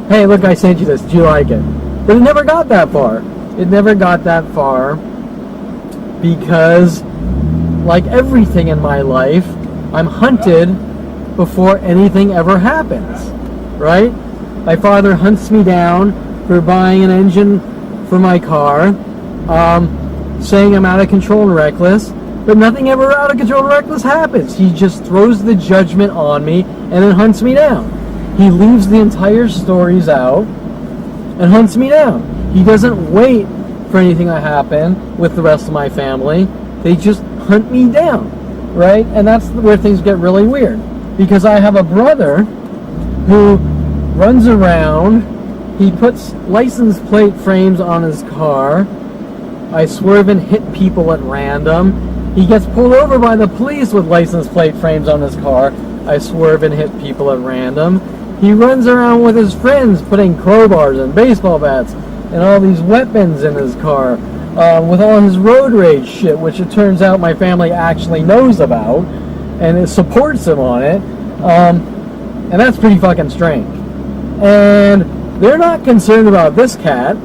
hey, look, I sent you this. Do you like it? But it never got that far. It never got that far because, like everything in my life, I'm hunted before anything ever happens, right? My father hunts me down for buying an engine for my car, saying I'm out of control and reckless, but nothing ever out of control and reckless happens. He just throws the judgment on me and then hunts me down. He leaves the entire stories out and hunts me down. He doesn't wait for anything to happen with the rest of my family. They just hunt me down, right? And that's where things get really weird, because I have a brother who runs around, he puts license plate frames on his car, I swerve and hit people at random, he gets pulled over by the police with license plate frames on his car, I swerve and hit people at random, he runs around with his friends putting crowbars and baseball bats and all these weapons in his car, with all his road rage shit, which it turns out my family actually knows about, and it supports him on it, and that's pretty fucking strange. And they're not concerned about this cat.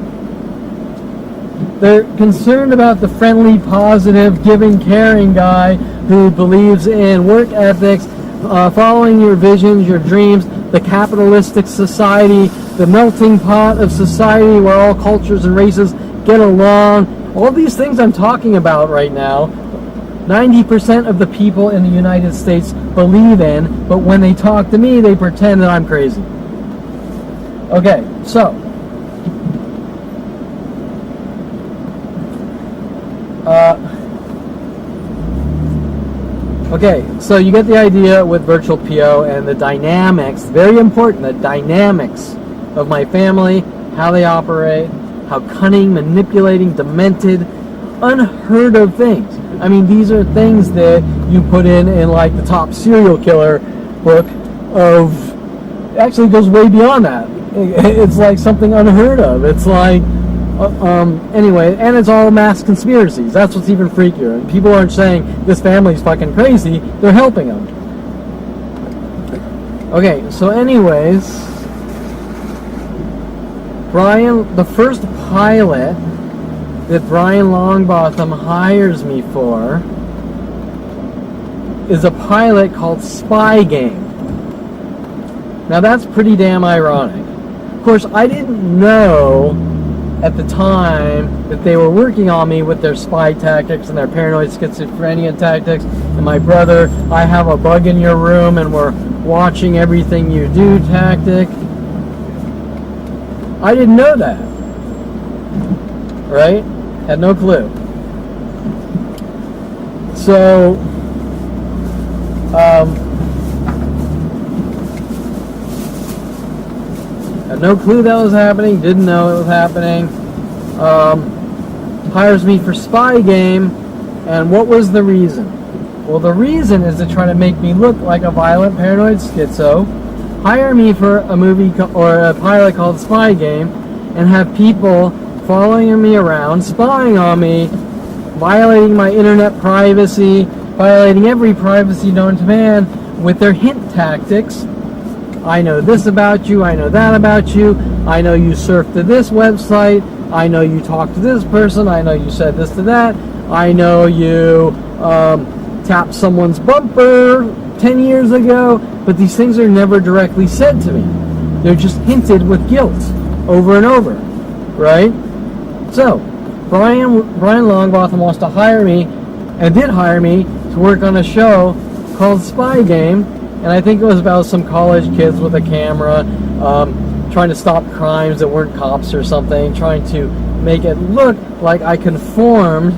They're concerned about the friendly, positive, giving, caring guy who believes in work ethics, following your visions, your dreams, the capitalistic society, the melting pot of society where all cultures and races get along. All these things I'm talking about right now, 90% of the people in the United States believe in, but when they talk to me, they pretend that I'm crazy. Okay, so you get the idea with virtual PO and the dynamics, very important, the dynamics of my family, how they operate, how cunning, manipulating, demented, unheard of things. I mean, these are things that you put in like the top serial killer book of, actually goes way beyond that. It's like something unheard of. It's like, anyway, and it's all mass conspiracies. That's what's even freakier. And people aren't saying this family's fucking crazy. They're helping them. Okay, so anyways, the first pilot that Brian Longbotham hires me for is a pilot called Spy Game. Now that's pretty damn ironic. Of course, I didn't know at the time that they were working on me with their spy tactics and their paranoid schizophrenia tactics. And my brother, I have a bug in your room and we're watching everything you do tactic. I didn't know that. Right? Had no clue. So, had no clue that was happening, didn't know it was happening. Hires me for Spy Game, and what was the reason? Well, the reason is to try to make me look like a violent paranoid schizo, hire me for a movie or a pilot called Spy Game, and have people following me around, spying on me, violating my internet privacy, violating every privacy known to man with their hint tactics. I know this about you, I know that about you, I know you surfed to this website, I know you talked to this person, I know you said this to that, I know you tapped someone's bumper 10 years ago, but these things are never directly said to me. They're just hinted with guilt over and over, right? So, Brian Longbotham wants to hire me, and did hire me, to work on a show called Spy Game, and I think it was about some college kids with a camera, trying to stop crimes that weren't cops or something, trying to make it look like I conformed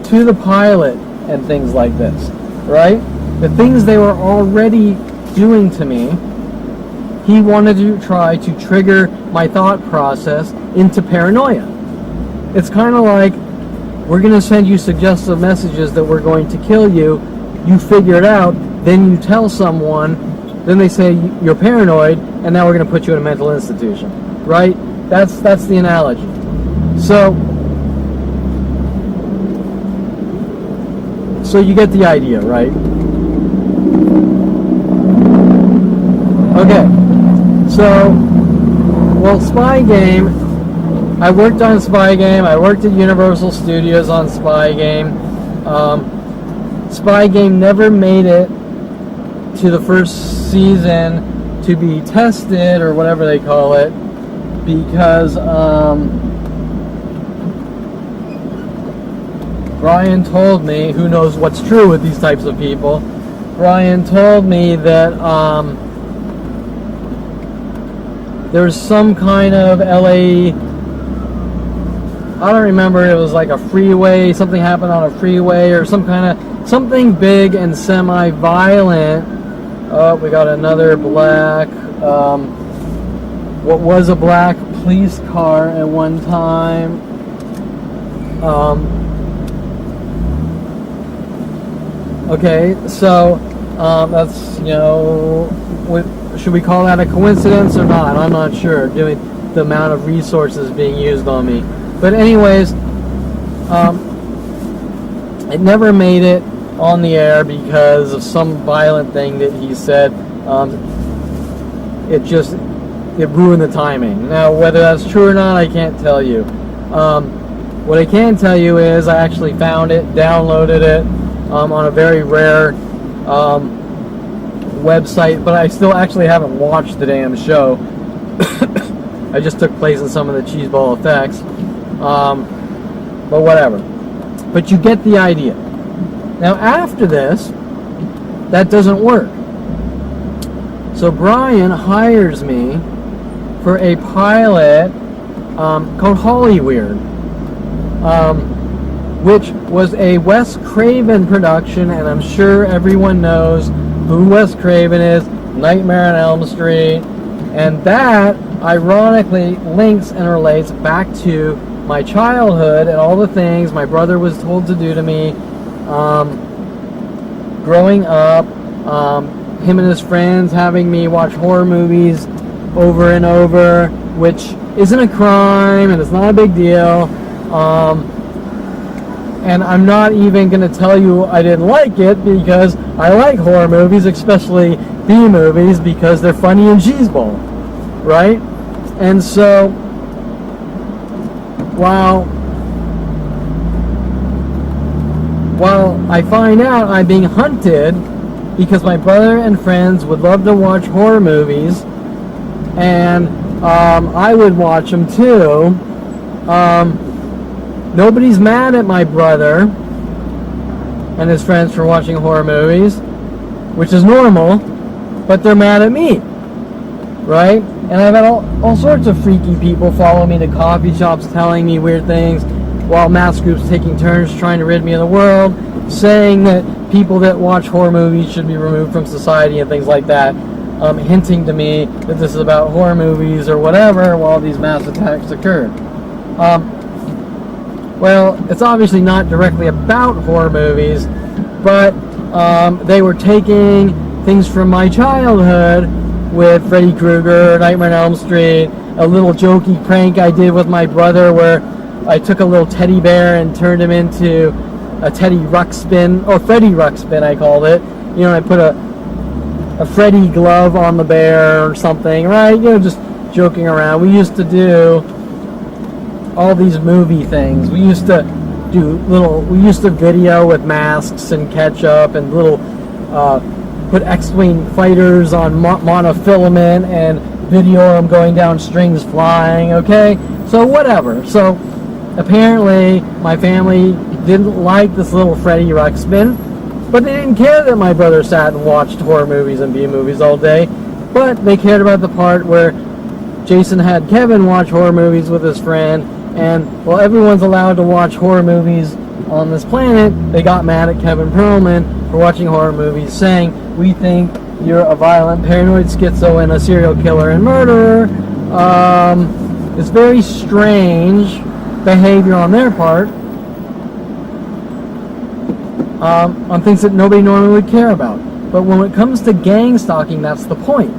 to the pilot and things like this, right? The things they were already doing to me, he wanted to try to trigger my thought process into paranoia. It's kind of like, we're going to send you suggestive messages that we're going to kill you, you figure it out, then you tell someone, then they say you're paranoid, and now we're going to put you in a mental institution, right? That's the analogy. So you get the idea, right? Okay, so, well, Spy Game, I worked on Spy Game, I worked at Universal Studios on Spy Game. Spy Game never made it to the first season to be tested, or whatever they call it, because Brian told me, who knows what's true with these types of people, Brian told me that there's some kind of LA, I don't remember, it was like a freeway, something happened on a freeway, or something big and semi-violent. Oh, we got another black, what was a black police car at one time. Okay, so that's, should we call that a coincidence or not? I'm not sure, given the amount of resources being used on me. But anyways, it never made it on the air because of some violent thing that he said. It ruined the timing. Now, whether that's true or not, I can't tell you. What I can tell you is I actually found it, downloaded it on a very rare website, but I still actually haven't watched the damn show. I just took place in some of the cheeseball effects. But whatever. But you get the idea. Now after this, that doesn't work. So Brian hires me for a pilot called Hollyweird, which was a Wes Craven production, and I'm sure everyone knows who Wes Craven is, Nightmare on Elm Street, and that ironically links and relates back to my childhood and all the things my brother was told to do to me growing up, him and his friends having me watch horror movies over and over, which isn't a crime and it's not a big deal. And I'm not even going to tell you I didn't like it, because I like horror movies, especially B movies, because they're funny and cheeseball, right? And so, while I find out I'm being hunted because my brother and friends would love to watch horror movies, and I would watch them too, nobody's mad at my brother and his friends for watching horror movies, which is normal, but they're mad at me, right? And I've had all sorts of freaky people follow me to coffee shops telling me weird things, while mass groups taking turns trying to rid me of the world, saying that people that watch horror movies should be removed from society and things like that, hinting to me that this is about horror movies or whatever while these mass attacks occurred. Well, it's obviously not directly about horror movies, but they were taking things from my childhood with Freddy Krueger, Nightmare on Elm Street, a little jokey prank I did with my brother where I took a little teddy bear and turned him into a Teddy Ruxpin, or Freddy Ruxpin I called it. You know, I put a Freddy glove on the bear or something, right? You know, just joking around. We used to do all these movie things. We used to video with masks and ketchup and little, put X-Wing fighters on monofilament and video them going down strings flying, okay? So whatever. So apparently my family didn't like this little Freddy Ruxpin, but they didn't care that my brother sat and watched horror movies and B movies all day, but they cared about the part where Jason had Kevin watch horror movies with his friend, and while everyone's allowed to watch horror movies on this planet, they got mad at Kevin Perlman for watching horror movies, saying, "We think you're a violent, paranoid schizo and a serial killer and murderer." It's very strange behavior on their part, on things that nobody normally would care about. But when it comes to gang stalking, that's the point.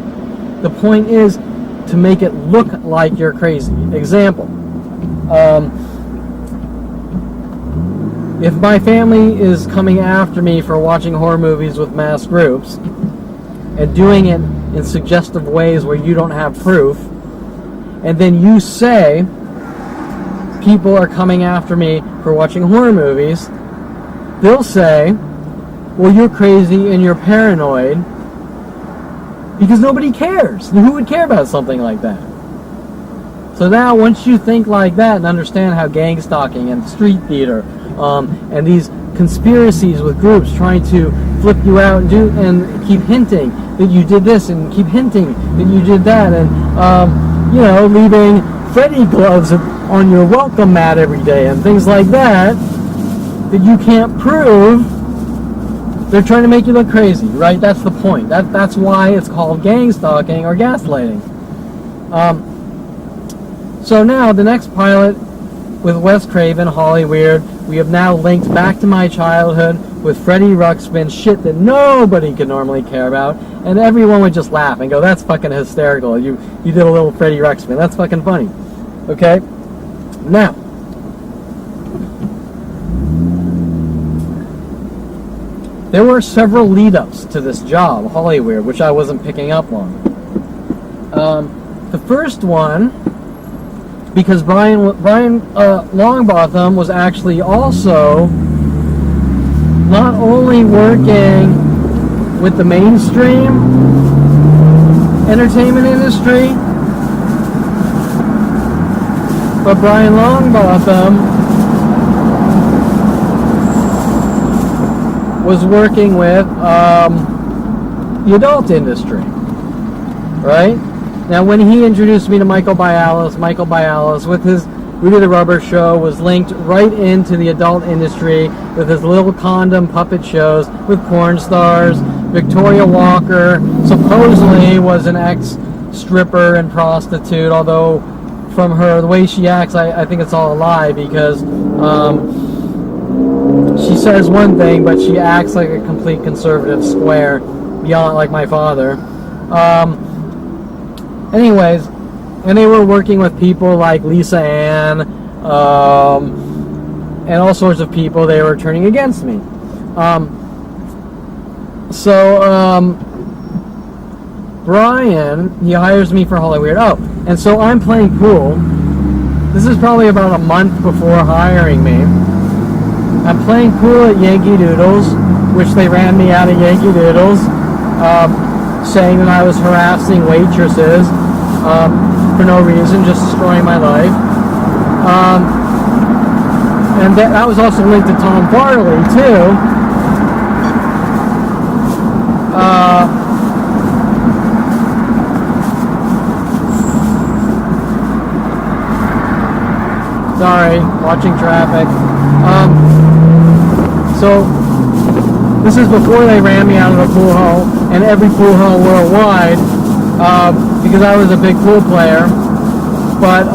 The point is to make it look like you're crazy. Example. If my family is coming after me for watching horror movies with mass groups and doing it in suggestive ways where you don't have proof, and then you say people are coming after me for watching horror movies, they'll say, well, you're crazy and you're paranoid, because nobody cares. Who would care about something like that? So now, once you think like that and understand how gang stalking and street theater and these conspiracies with groups trying to flip you out and keep hinting that you did this and keep hinting that you did that, and leaving Freddy gloves on your welcome mat every day and things like that you can't prove, they're trying to make you look crazy, right? That's the point. That's why it's called gang stalking or gaslighting. So now, the next pilot with Wes Craven, Hollyweird, we have now linked back to my childhood with Freddy Ruxpin, shit that nobody could normally care about, and everyone would just laugh and go, that's fucking hysterical, you did a little Freddy Ruxpin, that's fucking funny. Okay? Now, there were several lead-ups to this job, Hollyweird, which I wasn't picking up on. The first one, because Brian Longbotham was actually also not only working with the mainstream entertainment industry, but Brian Longbotham was working with the adult industry, right? Now, when he introduced me to Michael Bialis with his Rudy the Rubber show was linked right into the adult industry with his little condom puppet shows with porn stars. Victoria Walker supposedly was an stripper and prostitute, although from her, the way she acts, I think it's all a lie, because she says one thing, but she acts like a complete conservative square, beyond like my father. Anyways, and they were working with people like Lisa Ann, and all sorts of people. They were turning against me. Brian, he hires me for Hollywood. Oh, and so I'm playing pool. This is probably about a month before hiring me. I'm playing pool at Yankee Doodles, which they ran me out of Yankee Doodles, saying that I was harassing waitresses for no reason, just destroying my life. And that was also linked to Tom Farley, too. Sorry, watching traffic. So this is before they ran me out of the pool hall, and every pool hall worldwide, because I was a big pool player. But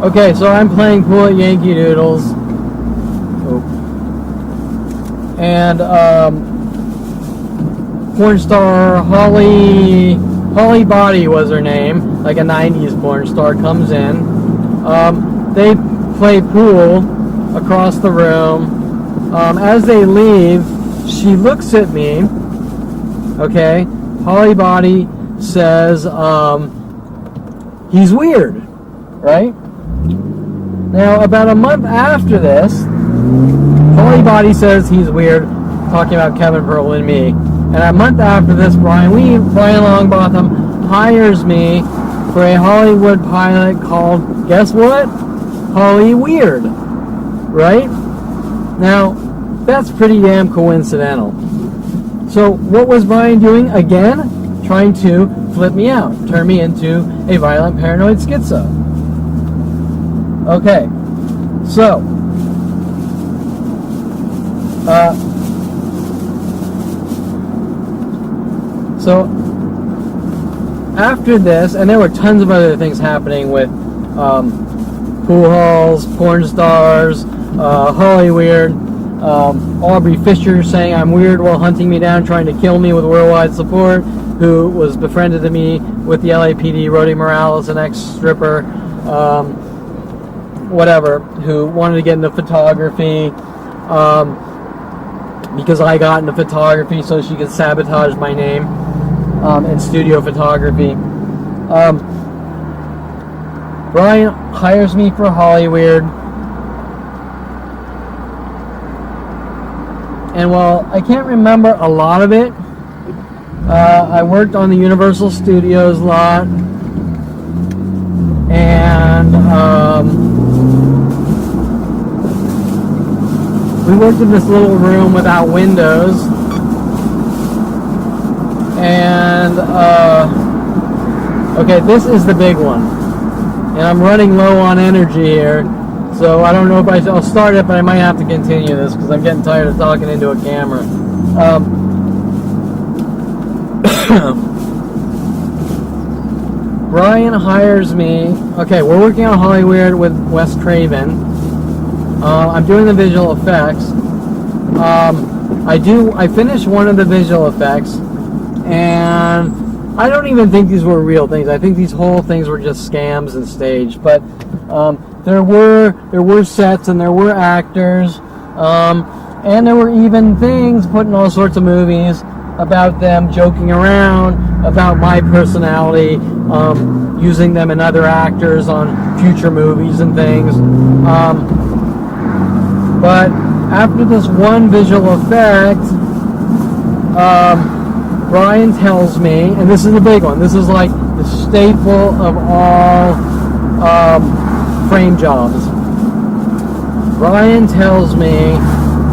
okay, so I'm playing pool at Yankee Doodles, and porn star Holly Body was her name, like a 90s porn star, comes in. They play pool across the room. As they leave, she looks at me. Okay, Holly Body says, he's weird, right? Now, about a month after this, Holly Body says he's weird, talking about Kevin Pearl and me. And a month after this, Brian Longbotham hires me for a Hollywood pilot called, guess what? Holly Weird. Right? Now, that's pretty damn coincidental. So, what was Brian doing? Again, trying to flip me out, turn me into a violent paranoid schizo. Okay, so, after this, and there were tons of other things happening with pool halls, porn stars, Holly Weird, Aubrey Fisher saying I'm weird while hunting me down, trying to kill me with worldwide support, who was befriended to me with the LAPD, Rhodey Morales, an ex-stripper, whatever, who wanted to get into photography, because I got into photography so she could sabotage my name in studio photography. Brian hires me for Hollywood, and while I can't remember a lot of it, I worked on the Universal Studios lot, and we worked in this little room without windows, and okay, this is the big one, and I'm running low on energy here, so I don't know if I'll start it, but I might have to continue this because I'm getting tired of talking into a camera. Brian hires me. Okay, we're working on Hollywood with Wes Craven. I'm doing the visual effects. I finished one of the visual effects, and I don't even think these were real things. I think these whole things were just scams and staged. But there were sets, and there were actors, and there were even things put in all sorts of movies about them joking around about my personality, using them in other actors on future movies and things. But after this one visual effect, Brian tells me, and this is the big one, this is like the staple of all frame jobs. Brian tells me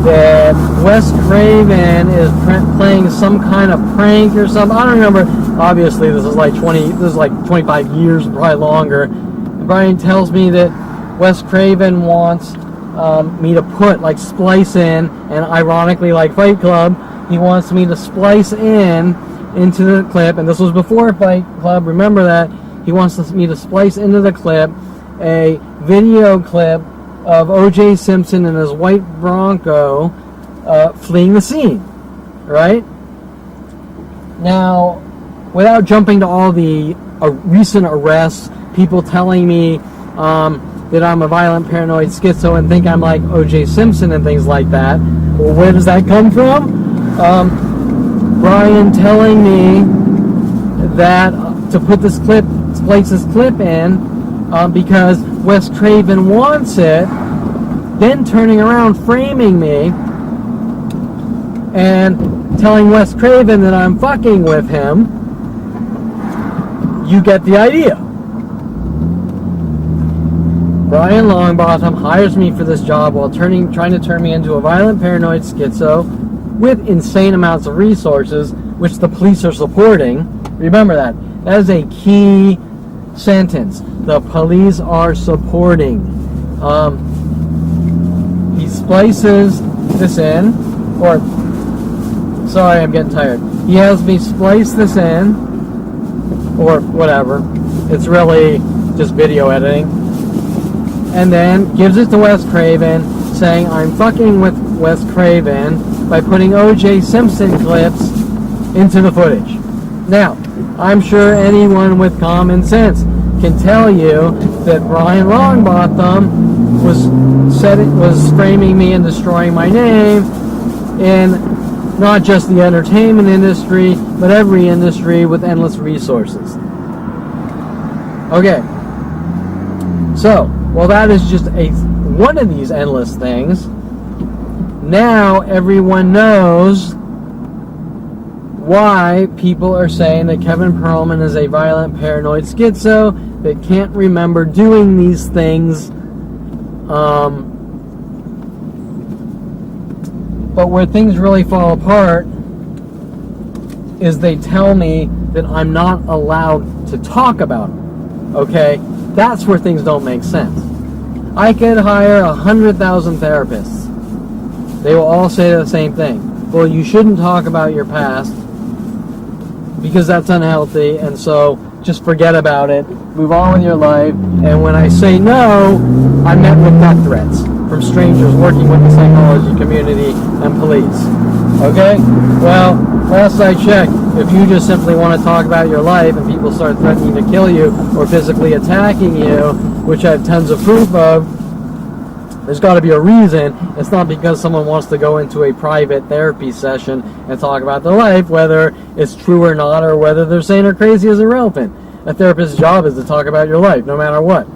that Wes Craven is playing some kind of prank or something. I don't remember. Obviously, this is like 25 years, probably longer. And Brian tells me that Wes Craven wants me to splice in, and ironically, like Fight Club, he wants me to splice into the clip, and this was before Fight Club, remember that. He wants me to splice into the clip a video clip of O.J. Simpson and his white Bronco fleeing the scene, right? Now, without jumping to all the recent arrests, people telling me that I'm a violent paranoid schizo and think I'm like O.J. Simpson and things like that. Well, where does that come from? Brian telling me that to put this clip, splice this clip in because Wes Craven wants it, then turning around, framing me, and telling Wes Craven that I'm fucking with him. You get the idea. Brian Longbotham hires me for this job while trying to turn me into a violent paranoid schizo with insane amounts of resources, which the police are supporting. Remember that. That is a key sentence. The police are supporting. He splices this in, or, sorry, I'm getting tired. He has me splice this in, or whatever. It's really just video editing. And then gives it to Wes Craven, saying I'm fucking with Wes Craven by putting O.J. Simpson clips into the footage. Now, I'm sure anyone with common sense can tell you that Brian Longbotham was framing me and destroying my name in not just the entertainment industry, but every industry with endless resources. Okay, so, well, that is just one of these endless things. Now everyone knows why people are saying that Kevin Perlman is a violent paranoid schizo that can't remember doing these things. But where things really fall apart is they tell me that I'm not allowed to talk about them. Okay? That's where things don't make sense. I could hire 100,000 therapists. They will all say the same thing. Well, you shouldn't talk about your past because that's unhealthy, and so just forget about it. Move on with your life. And when I say no, I'm met with death threats from strangers working with the psychology community and police. Okay? Well, last I checked, if you just simply want to talk about your life and people start threatening to kill you or physically attacking you, which I have tons of proof of, there's got to be a reason. It's not because someone wants to go into a private therapy session and talk about their life, whether it's true or not, or whether they're sane or crazy is irrelevant. A therapist's job is to talk about your life, no matter what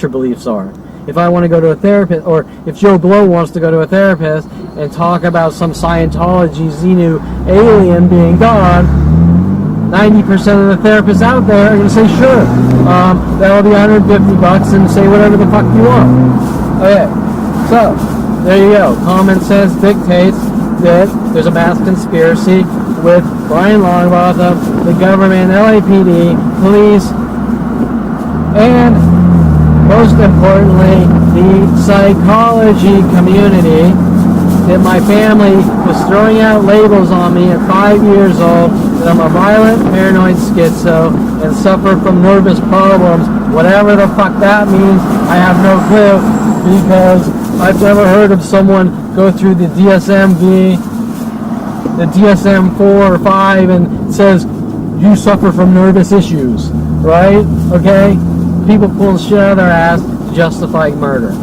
your beliefs are. If I want to go to a therapist, or if Joe Blow wants to go to a therapist and talk about some Scientology Xenu alien being God, 90% of the therapists out there are going to say, sure, that'll be $150 and say whatever the fuck you want. Okay, so, there you go. Common sense dictates that there's a mass conspiracy with Brian Longbotham, the government, LAPD, police, and most importantly, the psychology community, that my family was throwing out labels on me at 5 years old that I'm a violent paranoid schizo and suffer from nervous problems. Whatever the fuck that means, I have no clue, because I've never heard of someone go through the DSM-V, the DSM-4 or 5 and says, you suffer from nervous issues, right? Okay? People pulling shit out of their ass to justify murder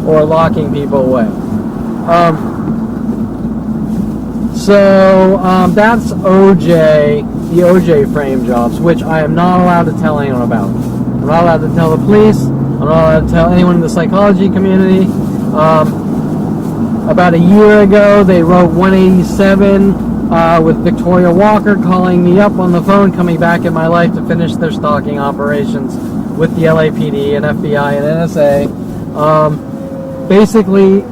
or locking people away. So that's OJ, the OJ frame jobs, which I am not allowed to tell anyone about. I'm not allowed to tell the police. I'm not allowed to tell anyone in the psychology community. About a year ago, they wrote 187 with Victoria Walker calling me up on the phone, coming back in my life to finish their stalking operations with the LAPD and FBI and NSA. Basically,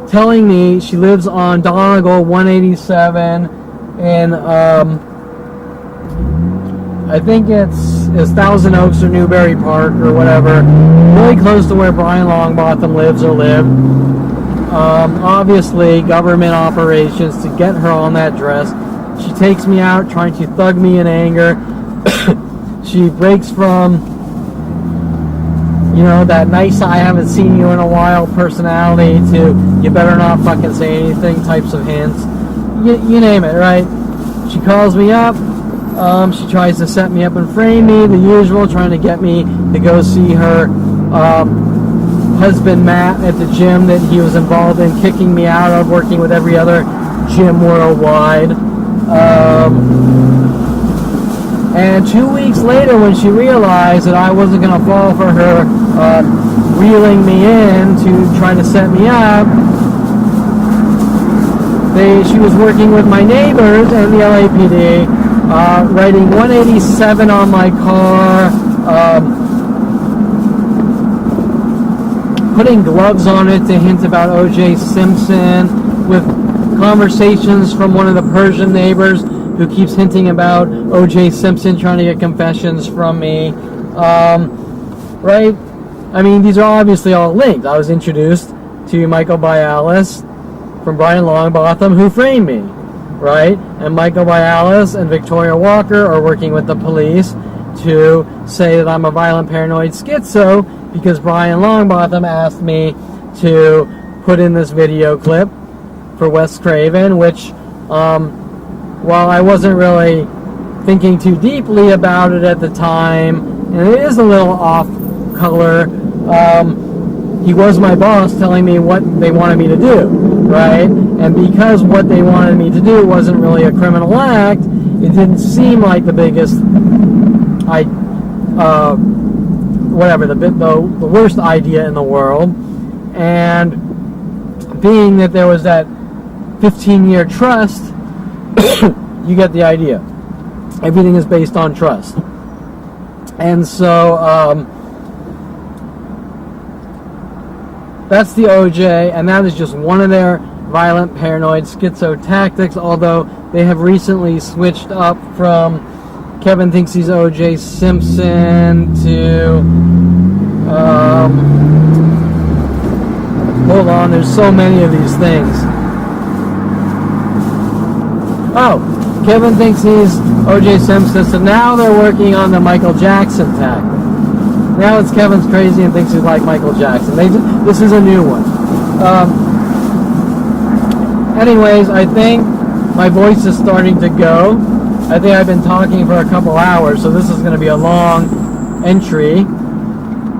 telling me she lives on Donegal 187 in, I think it's Thousand Oaks or Newbury Park or whatever, really close to where Brian Longbotham lives or lived. obviously government operations to get her on that dress. She takes me out trying to thug me in anger. She breaks from, you know, that nice I haven't seen you in a while personality to you better not fucking say anything types of hints. You name it, right? She calls me up. She tries to set me up and frame me, the usual, trying to get me to go see her husband Matt at the gym that he was involved in kicking me out of, working with every other gym worldwide. And 2 weeks later, when she realized that I wasn't going to fall for her reeling me in to try to set me up, she was working with my neighbors and the LAPD, writing 187 on my car, putting gloves on it to hint about O.J. Simpson, with conversations from one of the Persian neighbors who keeps hinting about O.J. Simpson trying to get confessions from me, right? I mean, these are obviously all linked. I was introduced to Michael Bialis from Brian Longbotham, who framed me, right? And Michael Bialis and Victoria Walker are working with the police to say that I'm a violent paranoid schizo because Brian Longbotham asked me to put in this video clip for Wes Craven, which, while I wasn't really thinking too deeply about it at the time, and it is a little off color, he was my boss telling me what they wanted me to do, right? And because what they wanted me to do wasn't really a criminal act, it didn't seem like the biggest, the worst idea in the world. And being that there was that 15-year trust, you get the idea. Everything is based on trust. And so, that's the OJ, and that is just one of their violent paranoid schizo tactics, although they have recently switched up from Kevin thinks he's O.J. Simpson to hold on, there's so many of these things. Oh, Kevin thinks he's O.J. Simpson, so now they're working on the Michael Jackson tactic. Now it's Kevin's crazy and thinks he's like Michael Jackson. This is a new one. Anyways, I think my voice is starting to go. I think I've been talking for a couple hours, so this is going to be a long entry.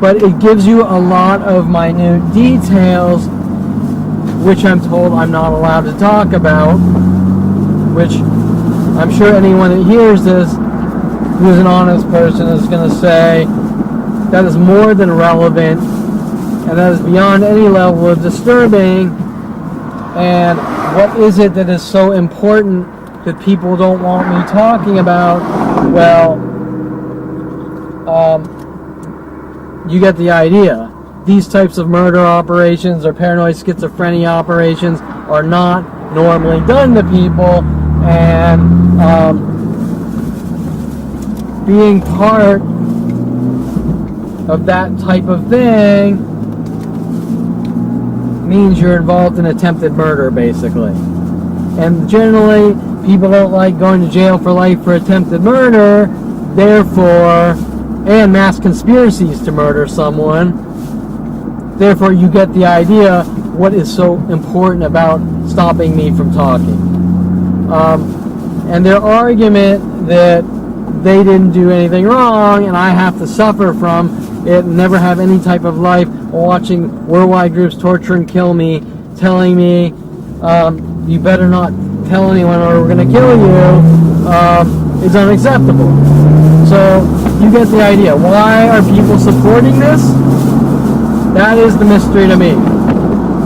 But it gives you a lot of minute details, which I'm told I'm not allowed to talk about, which I'm sure anyone that hears this, who's an honest person, is going to say, that is more than relevant, and that is beyond any level of disturbing. And what is it that is so important that people don't want me talking about? Well, you get the idea. These types of murder operations or paranoid schizophrenia operations are not normally done to people, and being part of that type of thing means you're involved in attempted murder, basically. And generally, people don't like going to jail for life for attempted murder, therefore, and mass conspiracies to murder someone. Therefore, you get the idea what is so important about stopping me from talking. And their argument that they didn't do anything wrong and I have to suffer from it and never have any type of life watching worldwide groups torture and kill me, telling me you better not tell anyone or we're going to kill you, is unacceptable. So you get the idea. Why are people supporting this? That is the mystery to me.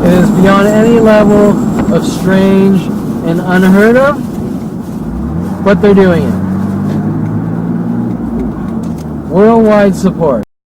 It is beyond any level of strange and unheard of, but they're doing it. Worldwide support.